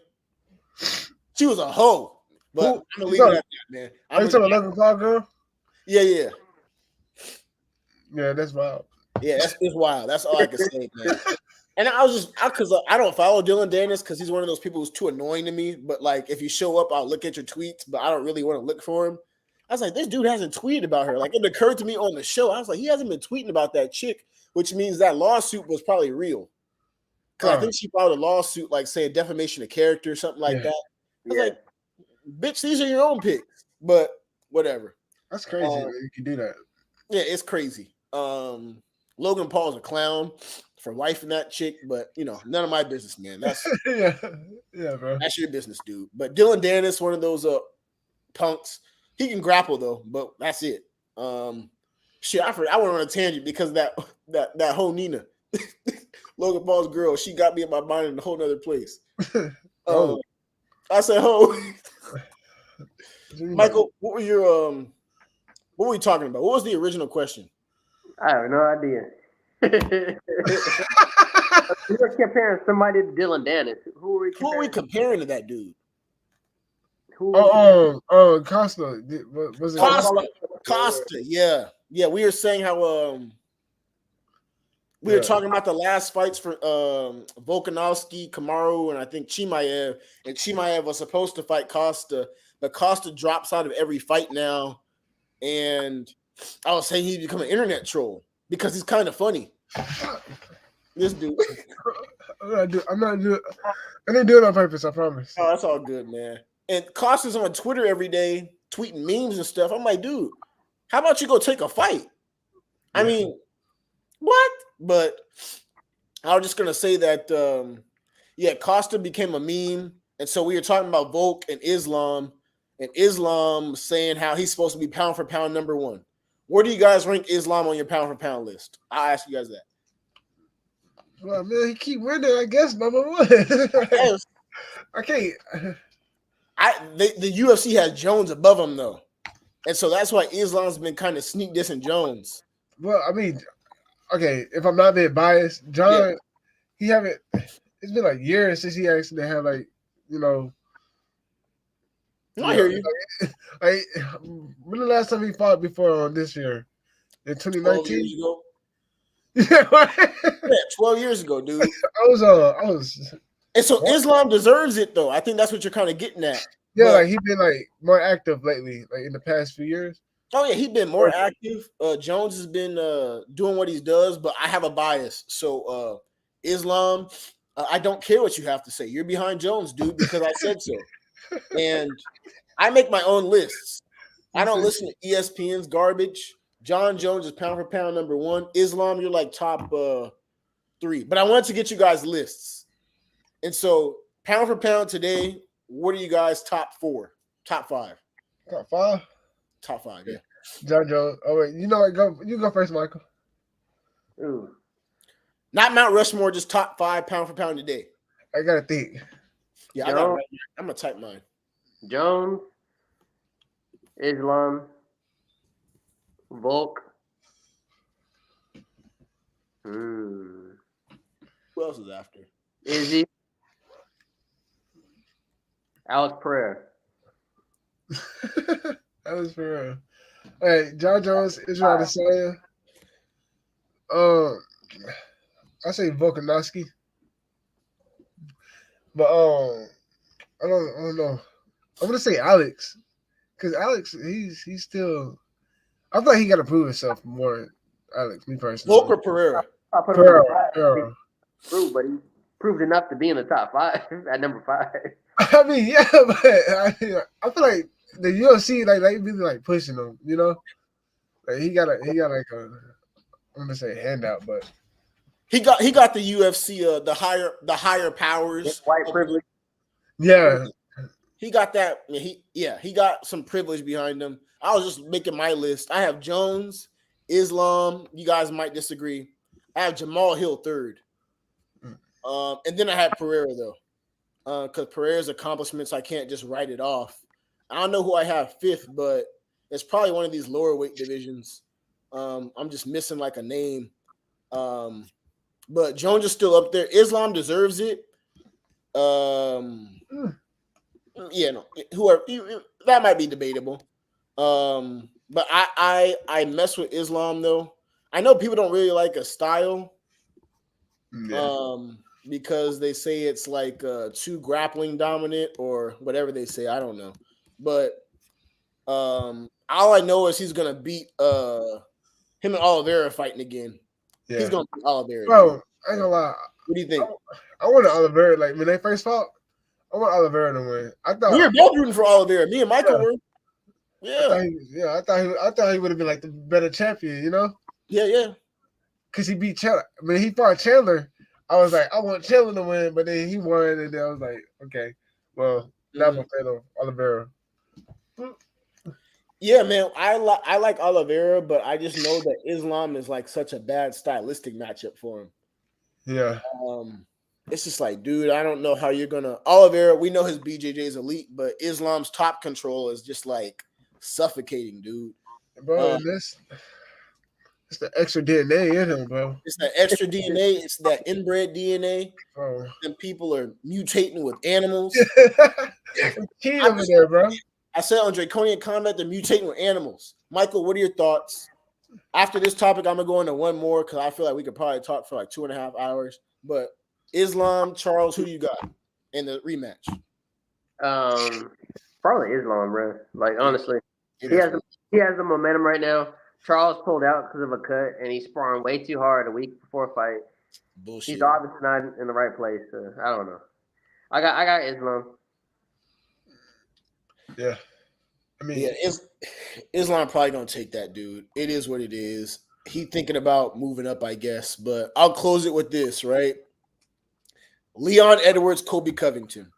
she was a hoe. But I'm gonna leave it at that, man.
Are you talking about Logan Paul girl?
Yeah.
Yeah, that's wild.
Yeah, it's wild. That's all I can say, man. And I was just because I don't follow Dylan Dennis because he's one of those people who's too annoying to me. But like, if you show up, I'll look at your tweets, but I don't really want to look for him. I was like, this dude hasn't tweeted about her. Like, it occurred to me on the show. I was like, he hasn't been tweeting about that chick, which means that lawsuit was probably real. Because I think she filed a lawsuit, like saying defamation of character or something like that. I was like, bitch, these are your own picks. But whatever.
That's crazy. You can do that.
Yeah, it's crazy. Logan Paul's a clown for wifing that chick, but none of my business, man. That's
yeah, bro.
That's your business, dude. But Dylan Dennis, one of those punks. He can grapple though, but that's it. Shit, I went on a tangent because of that whole Nina, Logan Paul's girl. She got me in my mind in a whole nother place. I said, "Ho, Michael, what were we talking about? What was the original question?"
I have no idea. We were comparing somebody to Dylan Dennis. Who are we
comparing to that dude?
Costa. Was it
Costa? Yeah. We were saying how we were talking about the last fights for Volkanovski, Kamaru, and I think Chimaev. And Chimaev was supposed to fight Costa, but Costa drops out of every fight now. And I was saying he'd become an internet troll because he's kind of funny. This dude.
I didn't do it on purpose, I promise.
Oh, that's all good, man. And Costa's on Twitter every day tweeting memes and stuff. I'm like, dude, how about you go take a fight? I mean, what? But I was just going to say that, Costa became a meme. And so we were talking about Volk and Islam saying how he's supposed to be pound for pound number one. Where do you guys rank Islam on your pound for pound list? I'll ask you guys that.
Well, man, he keep winning, I guess, number one. I can't.
The UFC has Jones above him, though. And so that's why Islam's been kind of sneak dissing Jones.
Well, I mean, okay, if I'm not being biased, John, it's been like years since he actually had, like,
I hear you.
Like, when the last time he fought before this year? In 2019?
12 years ago.
Yeah, right?
Yeah, 12 years ago, dude.
I was.
And so Islam deserves it, though. I think that's what you're kind of getting at.
Yeah, like he's been like more active lately, like in the past few years.
Oh yeah, he's been more active. Jones has been doing what he does, but I have a bias. So Islam, I don't care what you have to say. You're behind Jones, dude, because I said so. And I make my own lists. I don't listen to ESPN's garbage. John Jones is pound for pound number one. Islam, you're like top 3. But I wanted to get you guys lists. And so pound for pound today, what are you guys top 4? Top 5?
Top 5?
Top 5, yeah.
John Jones. Oh wait, you go first, Michael.
Ooh.
Not Mount Rushmore, just top 5 pound for pound today.
I gotta think.
Yeah, I'm gonna type mine.
Jones, Islam, Volk.
Who else is after?
Izzy. Alex Pereira.
Alex Pereira. All right, John Jones, Israel Adesanya. I say Volkanovski. But I don't know. I'm gonna say Alex, because Alex, he's still. I feel like he got to prove himself more. Alex, me personally.
Volk or Pereira?
Pereira.
But he proved enough to be in the top 5 at number 5.
I mean, yeah, but I feel like the UFC like really like pushing him, Like he got like a I'm gonna say handout, but
he got the UFC the higher powers,
white privilege.
Yeah,
he got that. He got some privilege behind him. I was just making my list. I have Jones, Islam. You guys might disagree. I have Jamal Hill 3rd, and then I have Pereira though. Because Pereira's accomplishments, I can't just write it off. I don't know who I have 5th, but it's probably one of these lower weight divisions. I'm just missing like a name. But Jones is still up there. Islam deserves it. Whoever that might be debatable. But I mess with Islam though. I know people don't really like a style. Yeah. Because they say it's like too grappling dominant or whatever they say. I don't know. But all I know is he's going to beat him and Oliveira fighting again. Yeah. He's going to beat Oliveira.
Bro, I ain't going to lie.
What do you think?
I wanted Oliveira. Like, when they first fought, I want Oliveira to win. I thought
we were both rooting for Oliveira. Me and Michael were. Yeah.
I thought he would have been like the better champion, you know?
Yeah.
Because he beat Chandler. When he fought Chandler, I was like, I want Chandler to win, but then he won, and then I was like, okay, well, not Buffalo, Oliveira.
Yeah, man, I like Oliveira, but I just know that Islam is like such a bad stylistic matchup for him.
Yeah.
It's just like, dude, I don't know how you're gonna Oliveira. We know his BJJ is elite, but Islam's top control is just like suffocating, dude.
Bro, it's the extra DNA in him, bro.
It's that extra DNA. It's that inbred DNA.
Oh.
And people are mutating with animals.
Key over there, bro.
I said on Draconian Combat, they're mutating with animals. Michael, what are your thoughts? After this topic, I'm gonna go into one more because I feel like we could probably talk for like 2.5 hours. But Islam, Charles, who do you got in the rematch?
Probably Islam, bro. Like honestly, he has the momentum right now. Charles pulled out because of a cut, and he's sparring way too hard a week before a fight.
Bullshit.
He's obviously not in the right place. So I don't know. I got Islam.
Yeah. I mean,
Islam probably gonna take that, dude. It is what it is. He thinking about moving up, I guess. But I'll close it with this, right? Leon Edwards, Kobe Covington.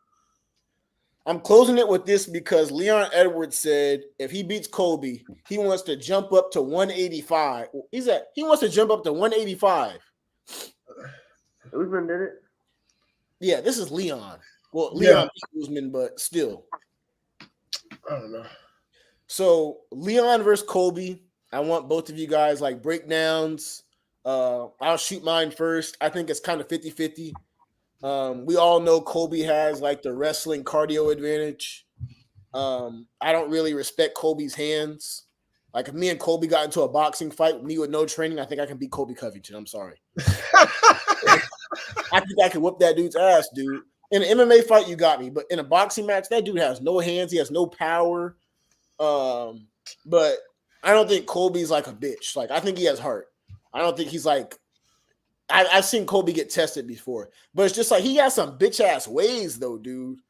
I'm closing it with this because Leon Edwards said if he beats Kobe, he wants to jump up to 185. He wants to jump up to 185.
Usman did it.
Yeah, this is Leon. Well, Leon beat Usman, but still.
I don't know.
So Leon versus Kobe. I want both of you guys like breakdowns. I'll shoot mine first. I think it's kind of 50-50. We all know Kobe has like the wrestling cardio advantage. I don't really respect Kobe's hands. Like if me and Kobe got into a boxing fight, me with no training, I think I can beat Kobe Covington. I'm sorry. I think I can whoop that dude's ass, dude. In an MMA fight, you got me. But in a boxing match, that dude has no hands. He has no power. But I don't think Kobe's like a bitch. Like I think he has heart. I don't think he's like I've seen Kobe get tested before, but it's just like he has some bitch ass ways though, dude.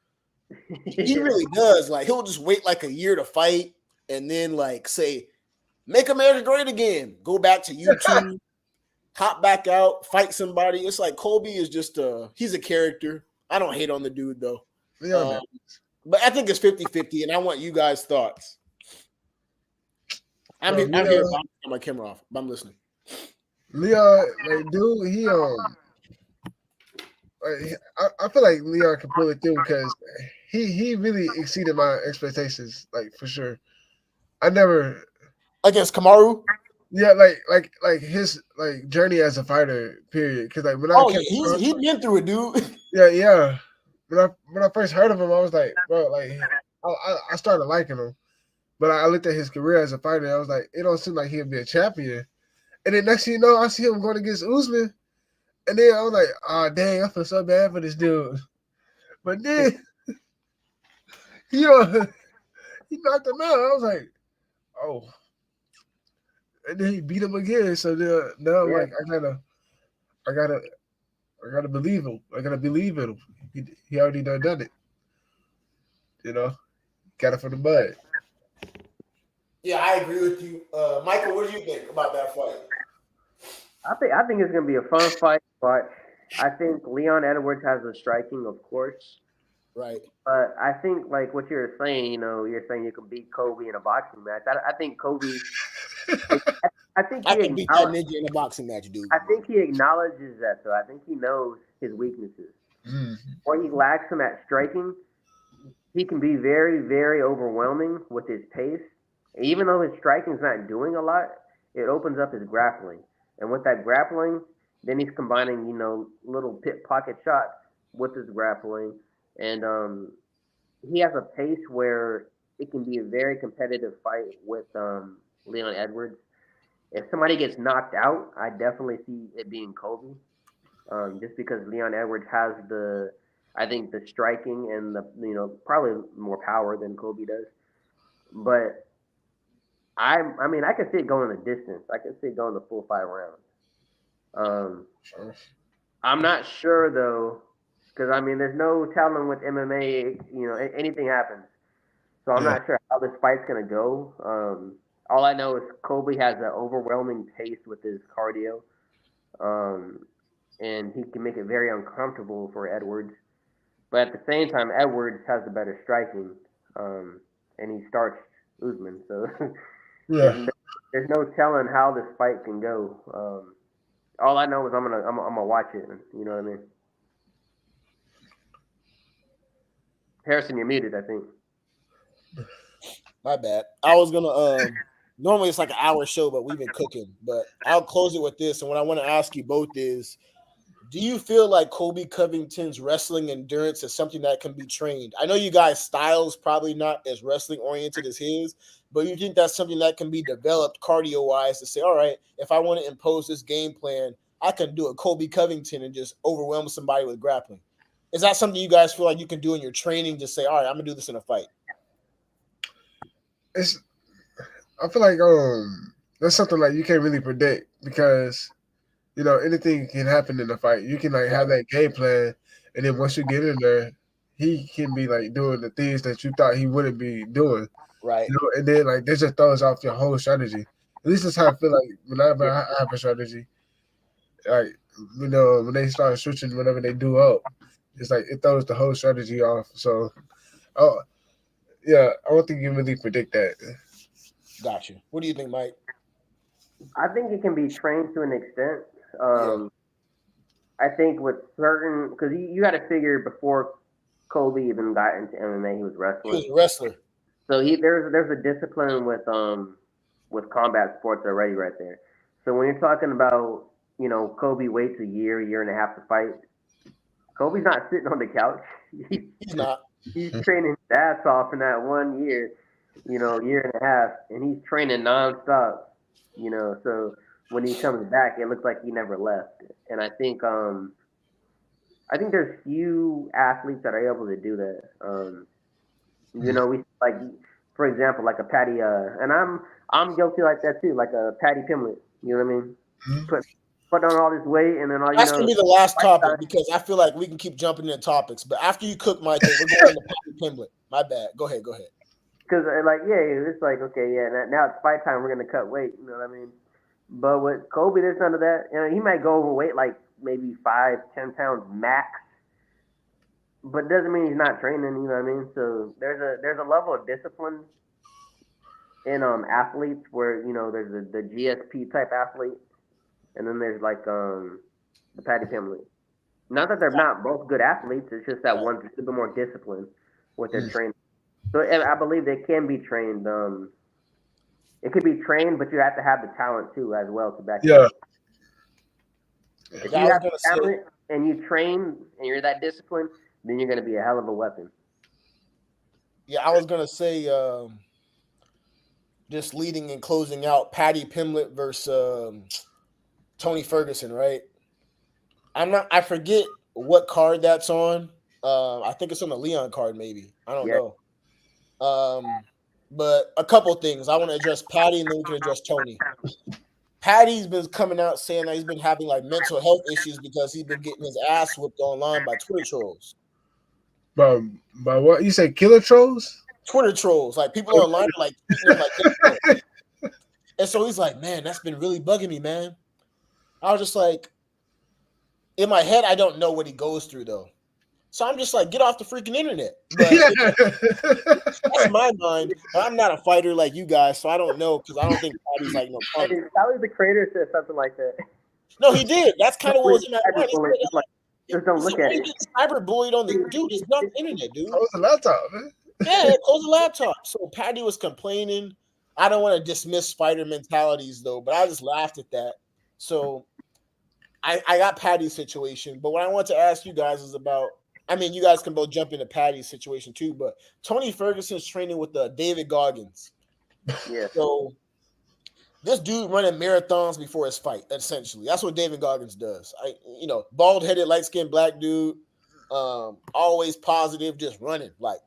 He really does. Like he'll just wait like a year to fight and then like say, "Make America great again." Go back to YouTube, hop back out, fight somebody. It's like Kobe is just he's a character. I don't hate on the dude though. But I think it's 50-50, and I want you guys' thoughts. I'm here. I'm my camera off, but I'm listening.
Leon, like, dude, he I feel like Leon can pull it through because he really exceeded my expectations, like for sure. I never
against Kamaru.
Yeah, like his like journey as a fighter, period. Because like
he's been through it, dude.
Yeah. When I first heard of him, I was like, bro, like I started liking him. But I looked at his career as a fighter, and I was like, it don't seem like he'll be a champion. And then next thing you know, I see him going against Usman. And then I was like, oh, dang, I feel so bad for this dude. But then, he knocked him out. I was like, oh. And then he beat him again. So now I'm like, I gotta believe him. I gotta believe in him. He already done it. You know? Got it from the mud.
Yeah, I agree with you. Michael, what do you think about that fight?
I think it's gonna be a fun fight, but I think Leon Edwards has the striking, of course.
Right.
But I think like what you're saying, you're saying you can beat Kobe in a boxing match. I think Kobe. I think
I can beat that ninja in a boxing match, dude.
I think he acknowledges that, though. I think he knows his weaknesses.
Mm-hmm.
Where he lacks him at striking, he can be very, very overwhelming with his pace. Even though his striking's not doing a lot, it opens up his grappling. And with that grappling, then he's combining, little pit pocket shots with his grappling. And he has a pace where it can be a very competitive fight with Leon Edwards. If somebody gets knocked out, I definitely see it being Kobe. Just because Leon Edwards has the striking and the, probably more power than Kobe does. But I can see it going the distance. I can see it going the full 5 rounds. I'm not sure though, because there's no telling with MMA. Anything happens. So I'm not sure how this fight's gonna go. All I know is Colby has an overwhelming pace with his cardio, and he can make it very uncomfortable for Edwards. But at the same time, Edwards has the better striking, and he starts Usman. So there's no telling how this fight can go. All I know is I'm gonna watch it. You know what I mean? Harrison, you're muted, I think.
My bad. I was gonna normally it's like an hour show, but we've been cooking. But I'll close it with this. And what I want to ask you both is, do you feel like Colby Covington's wrestling endurance is something that can be trained? I know you guys' style's probably not as wrestling oriented as his, but you think that's something that can be developed cardio wise to say, all right, if I want to impose this game plan, I can do a Colby Covington and just overwhelm somebody with grappling. Is that something you guys feel like you can do in your training? Just say, all right, I'm gonna do this in a fight.
I feel like that's something like you can't really predict because anything can happen in the fight. You can like have that game plan, and then once you get in there, he can be like doing the things that you thought he wouldn't be doing.
Right.
And then like this just throws off your whole strategy. At least that's how I feel like whenever I have a strategy. Like when they start switching, whenever they do up, it's like it throws the whole strategy off. So, yeah, I don't think you can really predict that.
Gotcha. What do you think, Mike?
I think it can be trained to an extent. I think with certain, because you got to figure before Colby even got into MMA, he was wrestling.
He was a wrestler.
So there's a discipline with combat sports already right there. So when you're talking about Colby waits a year and a half to fight, Colby's not sitting on the couch.
He's not.
He's training his ass off in that 1 year, year and a half, and he's training nonstop. So when he comes back, it looks like he never left. And I think there's few athletes that are able to do that. We like, for example, like a Patty, and I'm guilty like that too, like a Patty Pimlet. You know what I mean?
Mm-hmm.
Put on all this weight, and then
that's gonna be the last topic because I feel like we can keep jumping into topics. But after you cook, Michael, we're going to Patty Pimlet. My bad. Go ahead.
Because it's like okay, now it's fight time. We're gonna cut weight. You know what I mean? But with Colby, there's none of that. He might go overweight like maybe 5-10 pounds max, but doesn't mean he's not training. You know what I mean? So there's a level of discipline in athletes where there's the GSP type athlete, and then there's like the Patty Pimlet. Not that they're not both good athletes. It's just that one's a bit more disciplined with their training. So I believe they can be trained. It could be trained, but you have to have the talent too, as well, to back it up. If you have the talent and you train and you're that disciplined, then you're going to be a hell of a weapon.
Yeah, I was gonna say, just leading and closing out, Patty Pimlet versus Tony Ferguson, right? I forget what card that's on. I think it's on the Leon card, maybe. I don't know. But a couple things. I want to address Patty, and then we can address Tony. Patty's been coming out saying that he's been having like mental health issues because he's been getting his ass whipped online by Twitter trolls.
By what? You say killer trolls?
Twitter trolls. Like people online are like tweeting him like and so he's like, man, that's been really bugging me, man. I was just like, in my head, I don't know what he goes through though. So I'm just like, get off the freaking internet. But that's my mind. I'm not a fighter like you guys, so I don't know because I don't think Patty's like no fighter.
Tyler the Creator said something like that.
No, he did. That's kind of what was in my mind.
Just don't look at it.
Cyberbullied on the dude. It's not the internet, dude.
Close the laptop, man.
Yeah, close the laptop. So Patty was complaining. I don't want to dismiss fighter mentalities though, but I just laughed at that. So I got Patty's situation, but what I want to ask you guys is about. I mean, you guys can both jump into Patty's situation too, but Tony Ferguson's training with David Goggins.
Yeah.
So this dude running marathons before his fight, essentially. That's what David Goggins does. Bald-headed, light-skinned black dude, always positive, just running like.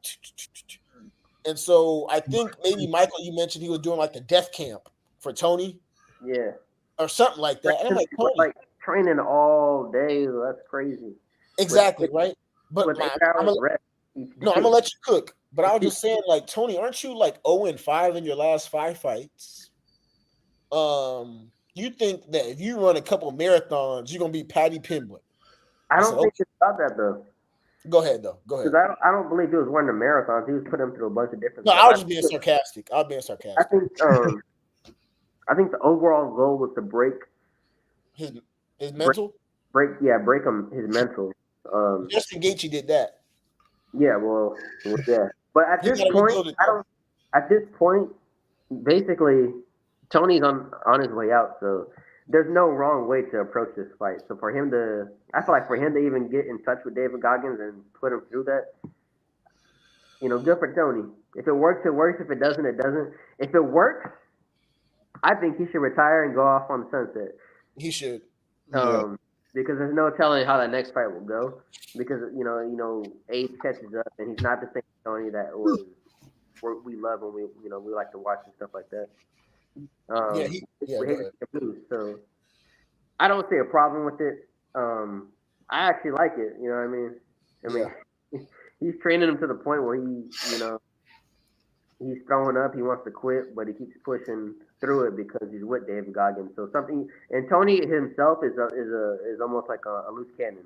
And so I think maybe Michael, you mentioned he was doing like the death camp for Tony.
Yeah.
Or something like that. And I'm like, Tony,
like training all day. That's crazy.
Exactly, right? But No, I'm gonna let you cook. But I was just saying, like, Tony, aren't you like 0-5 in your last 5 fights? You think that if you run a couple marathons, you're gonna be Patty Pimblett?
I don't think it's about that though.
Go ahead, though. Go ahead.
Because I don't believe he was running the marathons. He was putting them through a bunch of different.
No,
stuff.
I was just being sarcastic. I was being sarcastic.
I think the overall goal was to break
his mental.
Break him his mental.
Justin Gaethje did that.
Yeah, well, yeah. But at this point, At this point, basically, Tony's on his way out. So there's no wrong way to approach this fight. So I feel like for him to even get in touch with David Goggins and put him through that, good for Tony. If it works, it works. If it doesn't, it doesn't. If it works, I think he should retire and go off on the sunset.
He should.
Because there's no telling how that next fight will go. Because age catches up, and he's not the same Tony that we love and we like to watch and stuff like that. We hate to lose, so I don't see a problem with it. I actually like it. You know what I mean? He's training him to the point where he's throwing up. He wants to quit, but he keeps pushing through it because he's with David Goggins. So and Tony himself is almost like a loose cannon.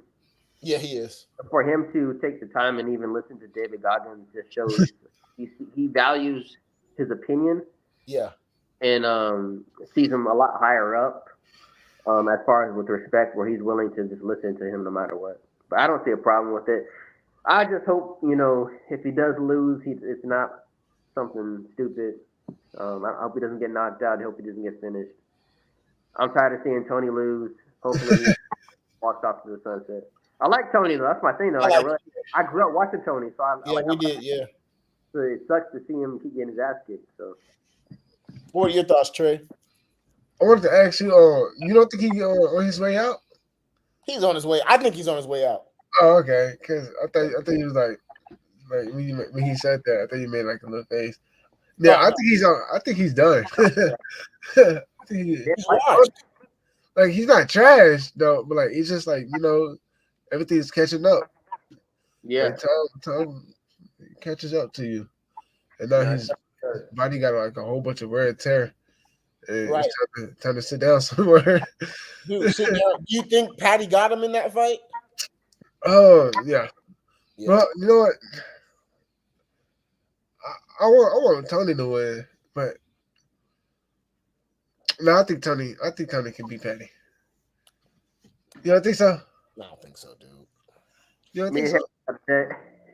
Yeah, he is.
For him to take the time and even listen to David Goggins just shows he values his opinion.
Yeah.
And sees him a lot higher up as far as with respect, where he's willing to just listen to him no matter what. But I don't see a problem with it. I just hope, if he does lose, it's not something stupid. I hope he doesn't get knocked out. I hope he doesn't get finished. I'm tired of seeing Tony lose. Hopefully he walks off to the sunset. I like Tony, though. That's my thing, though. I grew up watching Tony. So
we did, yeah.
So it sucks to see him keep getting his ass kicked. So.
What are your thoughts, Trey?
I wanted to ask you, you don't think he's on his way out?
He's on his way. I think he's on his way out.
Oh, okay. Because I thought he was like when he said that, I thought he made like a little face. Yeah, I think he's on. I think he's done. Like he's not trash though, but like he's just like everything's catching up.
Yeah,
like, time catches up to you, and now his body got like a whole bunch of wear and tear. And it's time to sit down somewhere.
Dude, sit down. Do you think Patty got him in that fight?
Oh yeah. Well, you know what? I want Tony to win, but no, I think Tony can beat Patty. You don't think so?
No, I don't think so, dude.
You don't think so? I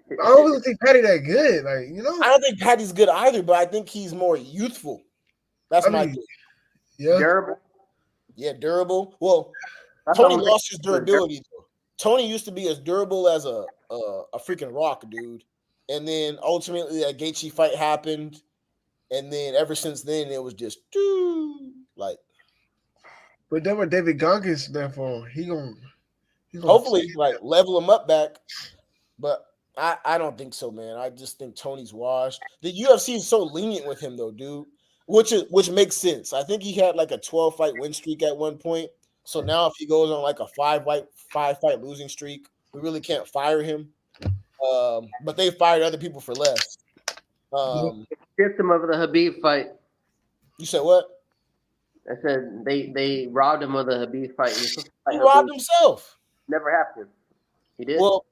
don't really think Patty that good. Like,
I don't think Patty's good either, but I think he's more youthful. That's my thing.
Yeah.
Durable.
Yeah, durable. Well, Tony lost his durability though. Tony used to be as durable as a freaking rock, dude. And then ultimately that Gaethje fight happened. And then ever since then it was just like.
But then what David Goggins there for, he gonna
hopefully like level him up back. But I don't think so, man. I just think Tony's washed. The UFC is so lenient with him though, dude. Which makes sense. I think he had like a 12-fight win streak at one point. So now if he goes on like a 5-fight losing streak, we really can't fire him. But they fired other people for less.
Stripped him of the Habib fight.
You said what?
I said they robbed him of the Habib fight.
He robbed himself.
Never happened. He did.
Well,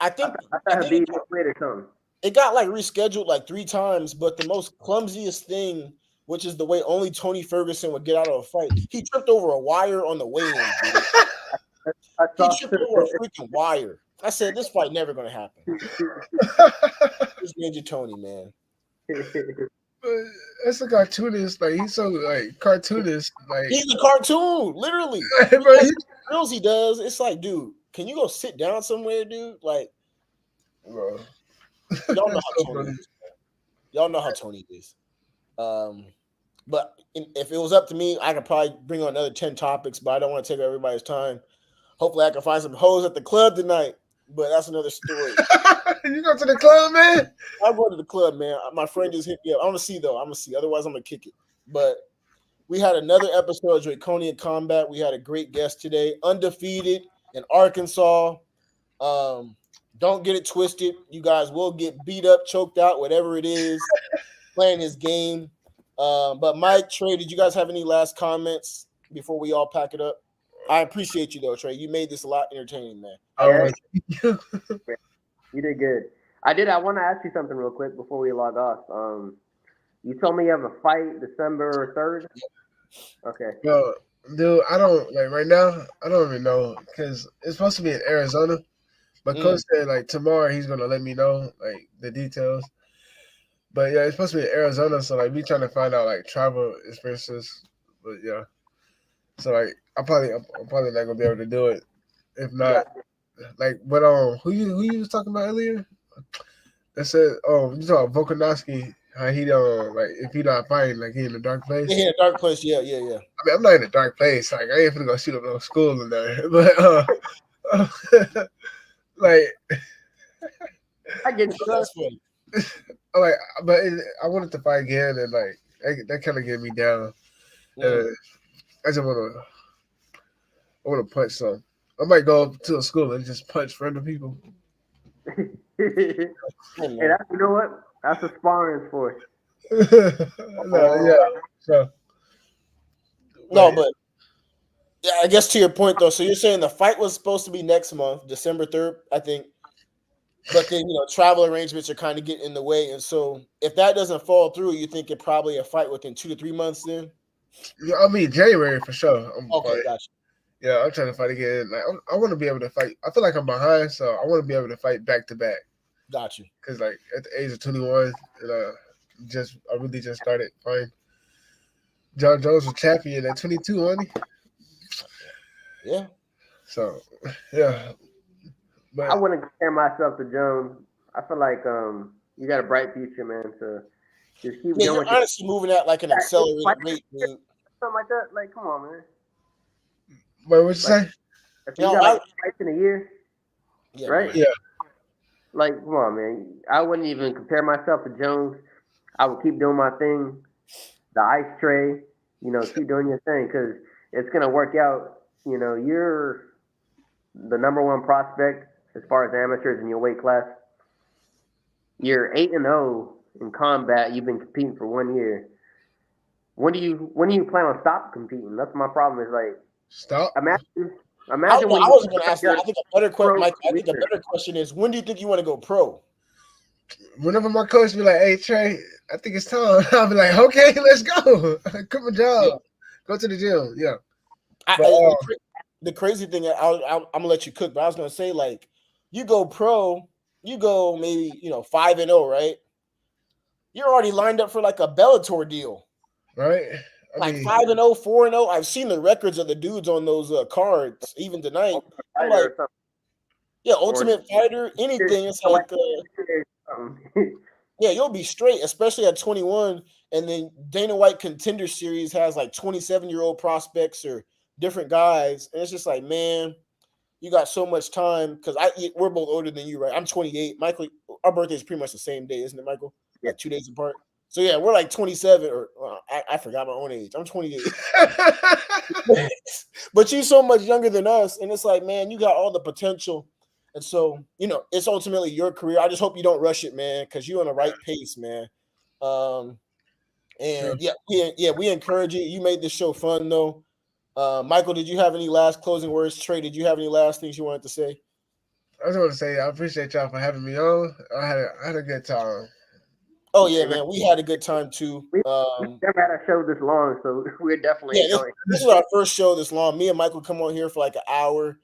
I thought
Habib played or something.
It got like rescheduled like 3 times, but the most clumsiest thing, which is the way only Tony Ferguson would get out of a fight, he tripped over a wire on the weigh-in. He tripped over a freaking wire. I said, this fight never going to happen. This Ninja Tony, man.
That's a cartoonist. Like, he's so, like, cartoonist. Like,
he's a cartoon, literally. The drills he does, it's like, dude, can you go sit down somewhere, dude? Like,
bro.
Y'all know how Tony is. Y'all know how Tony is. But if it was up to me, I could probably bring on another 10 topics, but I don't want to take everybody's time. Hopefully, I can find some hoes at the club tonight, but that's another story.
You go to the club, man?
I'll go to the club, man. My friend just hit me up. I'm going to see, though. I'm going to see. Otherwise, I'm going to kick it. But we had another episode of Draconian Combat. We had a great guest today, undefeated in Arkansas. don't get it twisted. You guys will get beat up, choked out, whatever it is, playing his game. But Mike, Trey, did you guys have any last comments before we all pack it up? I appreciate you though, Trey. You made this a lot entertaining, man.
You did good. I want to ask you something real quick before we log off. You told me you have a fight December 3rd. Okay.
Well, dude, I don't like right now. I don't even know because it's supposed to be in Arizona. But coach said like tomorrow he's gonna let me know like the details. But yeah, it's supposed to be in Arizona, so like we trying to find out like travel expenses. But yeah, so like I'm probably not gonna be able to do it. If not, like but who you was talking about earlier? That said, you talking about Volkanovski. How he don't like if he not fighting, like he in a dark place.
Yeah, dark place. Yeah.
I mean, I'm not in a dark place. Like I ain't finna go shoot up no school in there. But like
I get
that's funny.
Like, but I wanted to fight again, and like that kind of get me down. I just want to punch some. I might go up to a school and just punch random people.
Hey, you know what? That's a sparring sport.
But yeah, I guess to your point though. So you're saying the fight was supposed to be next month, December 3rd, I think. But then travel arrangements are kind of getting in the way, and so if that doesn't fall through, you think it probably a fight within 2 to 3 months. Then,
yeah, I mean January for sure.
Okay, gotcha.
Yeah, I'm trying to fight again. Like I want to be able to fight. I feel like I'm behind, so I want to be able to fight back to back.
Gotcha.
Because like at the age of 21, and I really just started fighting. John Jones was champion at 22, wasn't
he? Yeah.
So yeah.
But I wouldn't compare myself to Jones. I feel like you got a bright future, man. So just keep going.
You're honestly moving at like an accelerated rate, dude.
Something like that. Like, come on, man.
Wait, what you say?
If you got like fights in a year, right?
Yeah.
Like, come on, man. I wouldn't even compare myself to Jones. I would keep doing my thing. The ice tray, keep doing your thing because it's gonna work out. You're the number one prospect as far as amateurs in your weight class. You're 8-0 in combat. You've been competing for 1 year. When do you plan on stop competing? That's my problem. Is like
stop.
Imagine.
I wasn't going to ask that. I think a better question. Mike, I think a better question is when do you think you want to go pro?
Whenever my coach be like, "Hey Trey, I think it's time," I'll be like, "Okay, let's go. Quit my job.
Yeah.
Go to the gym." Yeah.
The crazy thing, I'm gonna let you cook, but I was gonna say, like, you go pro, you go maybe 5-0, right? You're already lined up for like a Bellator deal,
right?
I mean, 5-0, 4-0. I've seen the records of the dudes on those cards, even tonight. I'm like, yeah, Ultimate Fighter, anything. It's like, yeah, you'll be straight, especially at 21. And then Dana White Contender Series has like 27-year-old prospects or different guys, and it's just like, man, you got so much time because we're both older than you, right? I'm 28. Michael, our birthday is pretty much the same day, isn't it, Michael? Like 2 days apart. So yeah, we're like 27, or I forgot my own age. I'm 28. But you're so much younger than us, and it's like, man, you got all the potential, and so it's ultimately your career. I just hope you don't rush it, man, because you're on the right pace, man. And we encourage you. You made this show fun, though. Michael, did you have any last closing words? Trey, did you have any last things you wanted to say?
I just want to say I appreciate y'all for having me on. I had a good time.
Oh yeah, man, we had a good time too.
We never had a show this long, so we're definitely enjoying.
This is our first show this long. Me and Michael come on here for like an hour,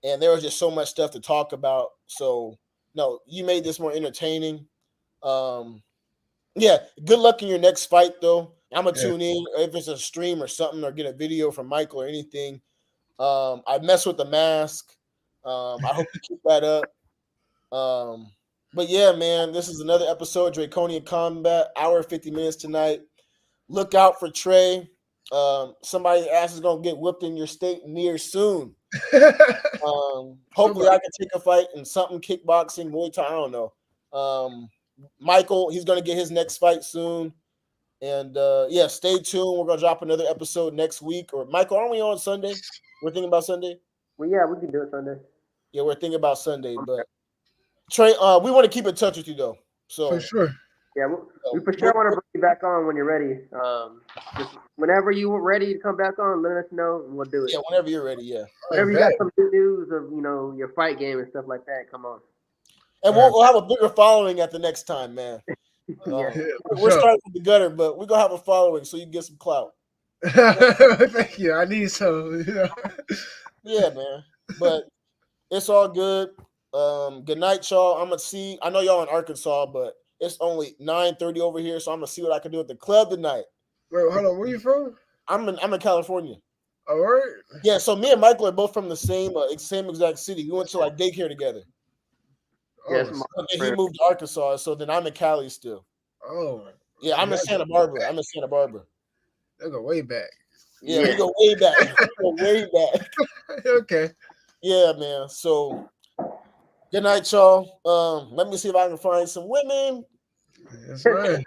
and there was just so much stuff to talk about. So no, you made this more entertaining. Yeah, good luck in your next fight, though. I'm gonna tune in if it's a stream or something, or get a video from Michael or anything. I mess with the mask. I hope you keep that up. But yeah, man, this is another episode of Draconian Combat, hour 50 minutes tonight. Look out for Trey. Somebody's ass is gonna get whipped in your state near soon. Hopefully I can take a fight in something kickboxing, Muay Thai. I don't know. Michael, he's gonna get his next fight soon. And stay tuned. We're gonna drop another episode next week. Or Michael, aren't we on Sunday? We're thinking about Sunday.
Well, yeah, we can do it Sunday.
Yeah, we're thinking about Sunday, but Trey, we want to keep in touch with you though. So
for sure.
Yeah, we for sure want to bring you back on when you're ready. Just whenever you're ready to come back on, let us know and we'll do it.
Yeah, whenever you're ready. Yeah.
Whenever you got some good news of your fight game and stuff like that, come on.
And we'll have a bigger following at the next time, man. We're starting with the gutter, but we're gonna have a following so you can get some clout.
Thank you. I need some.
Yeah, man. But it's all good. Good night, y'all. I'm gonna see. I know y'all in Arkansas, but it's only 9:30 over here, so I'm gonna see what I can do at the club tonight.
Wait, hold on. Where you from?
I'm in California.
All right.
Yeah, so me and Michael are both from the same exact city. We went to like daycare together.
Yes,
he moved to Arkansas, so then I'm in Cali still.
Oh.
Yeah, I'm in Santa Barbara.
They go way back.
Yeah, we go way back.
Okay.
Yeah, man. So good night, y'all. Let me see if I can find some women.
That's right.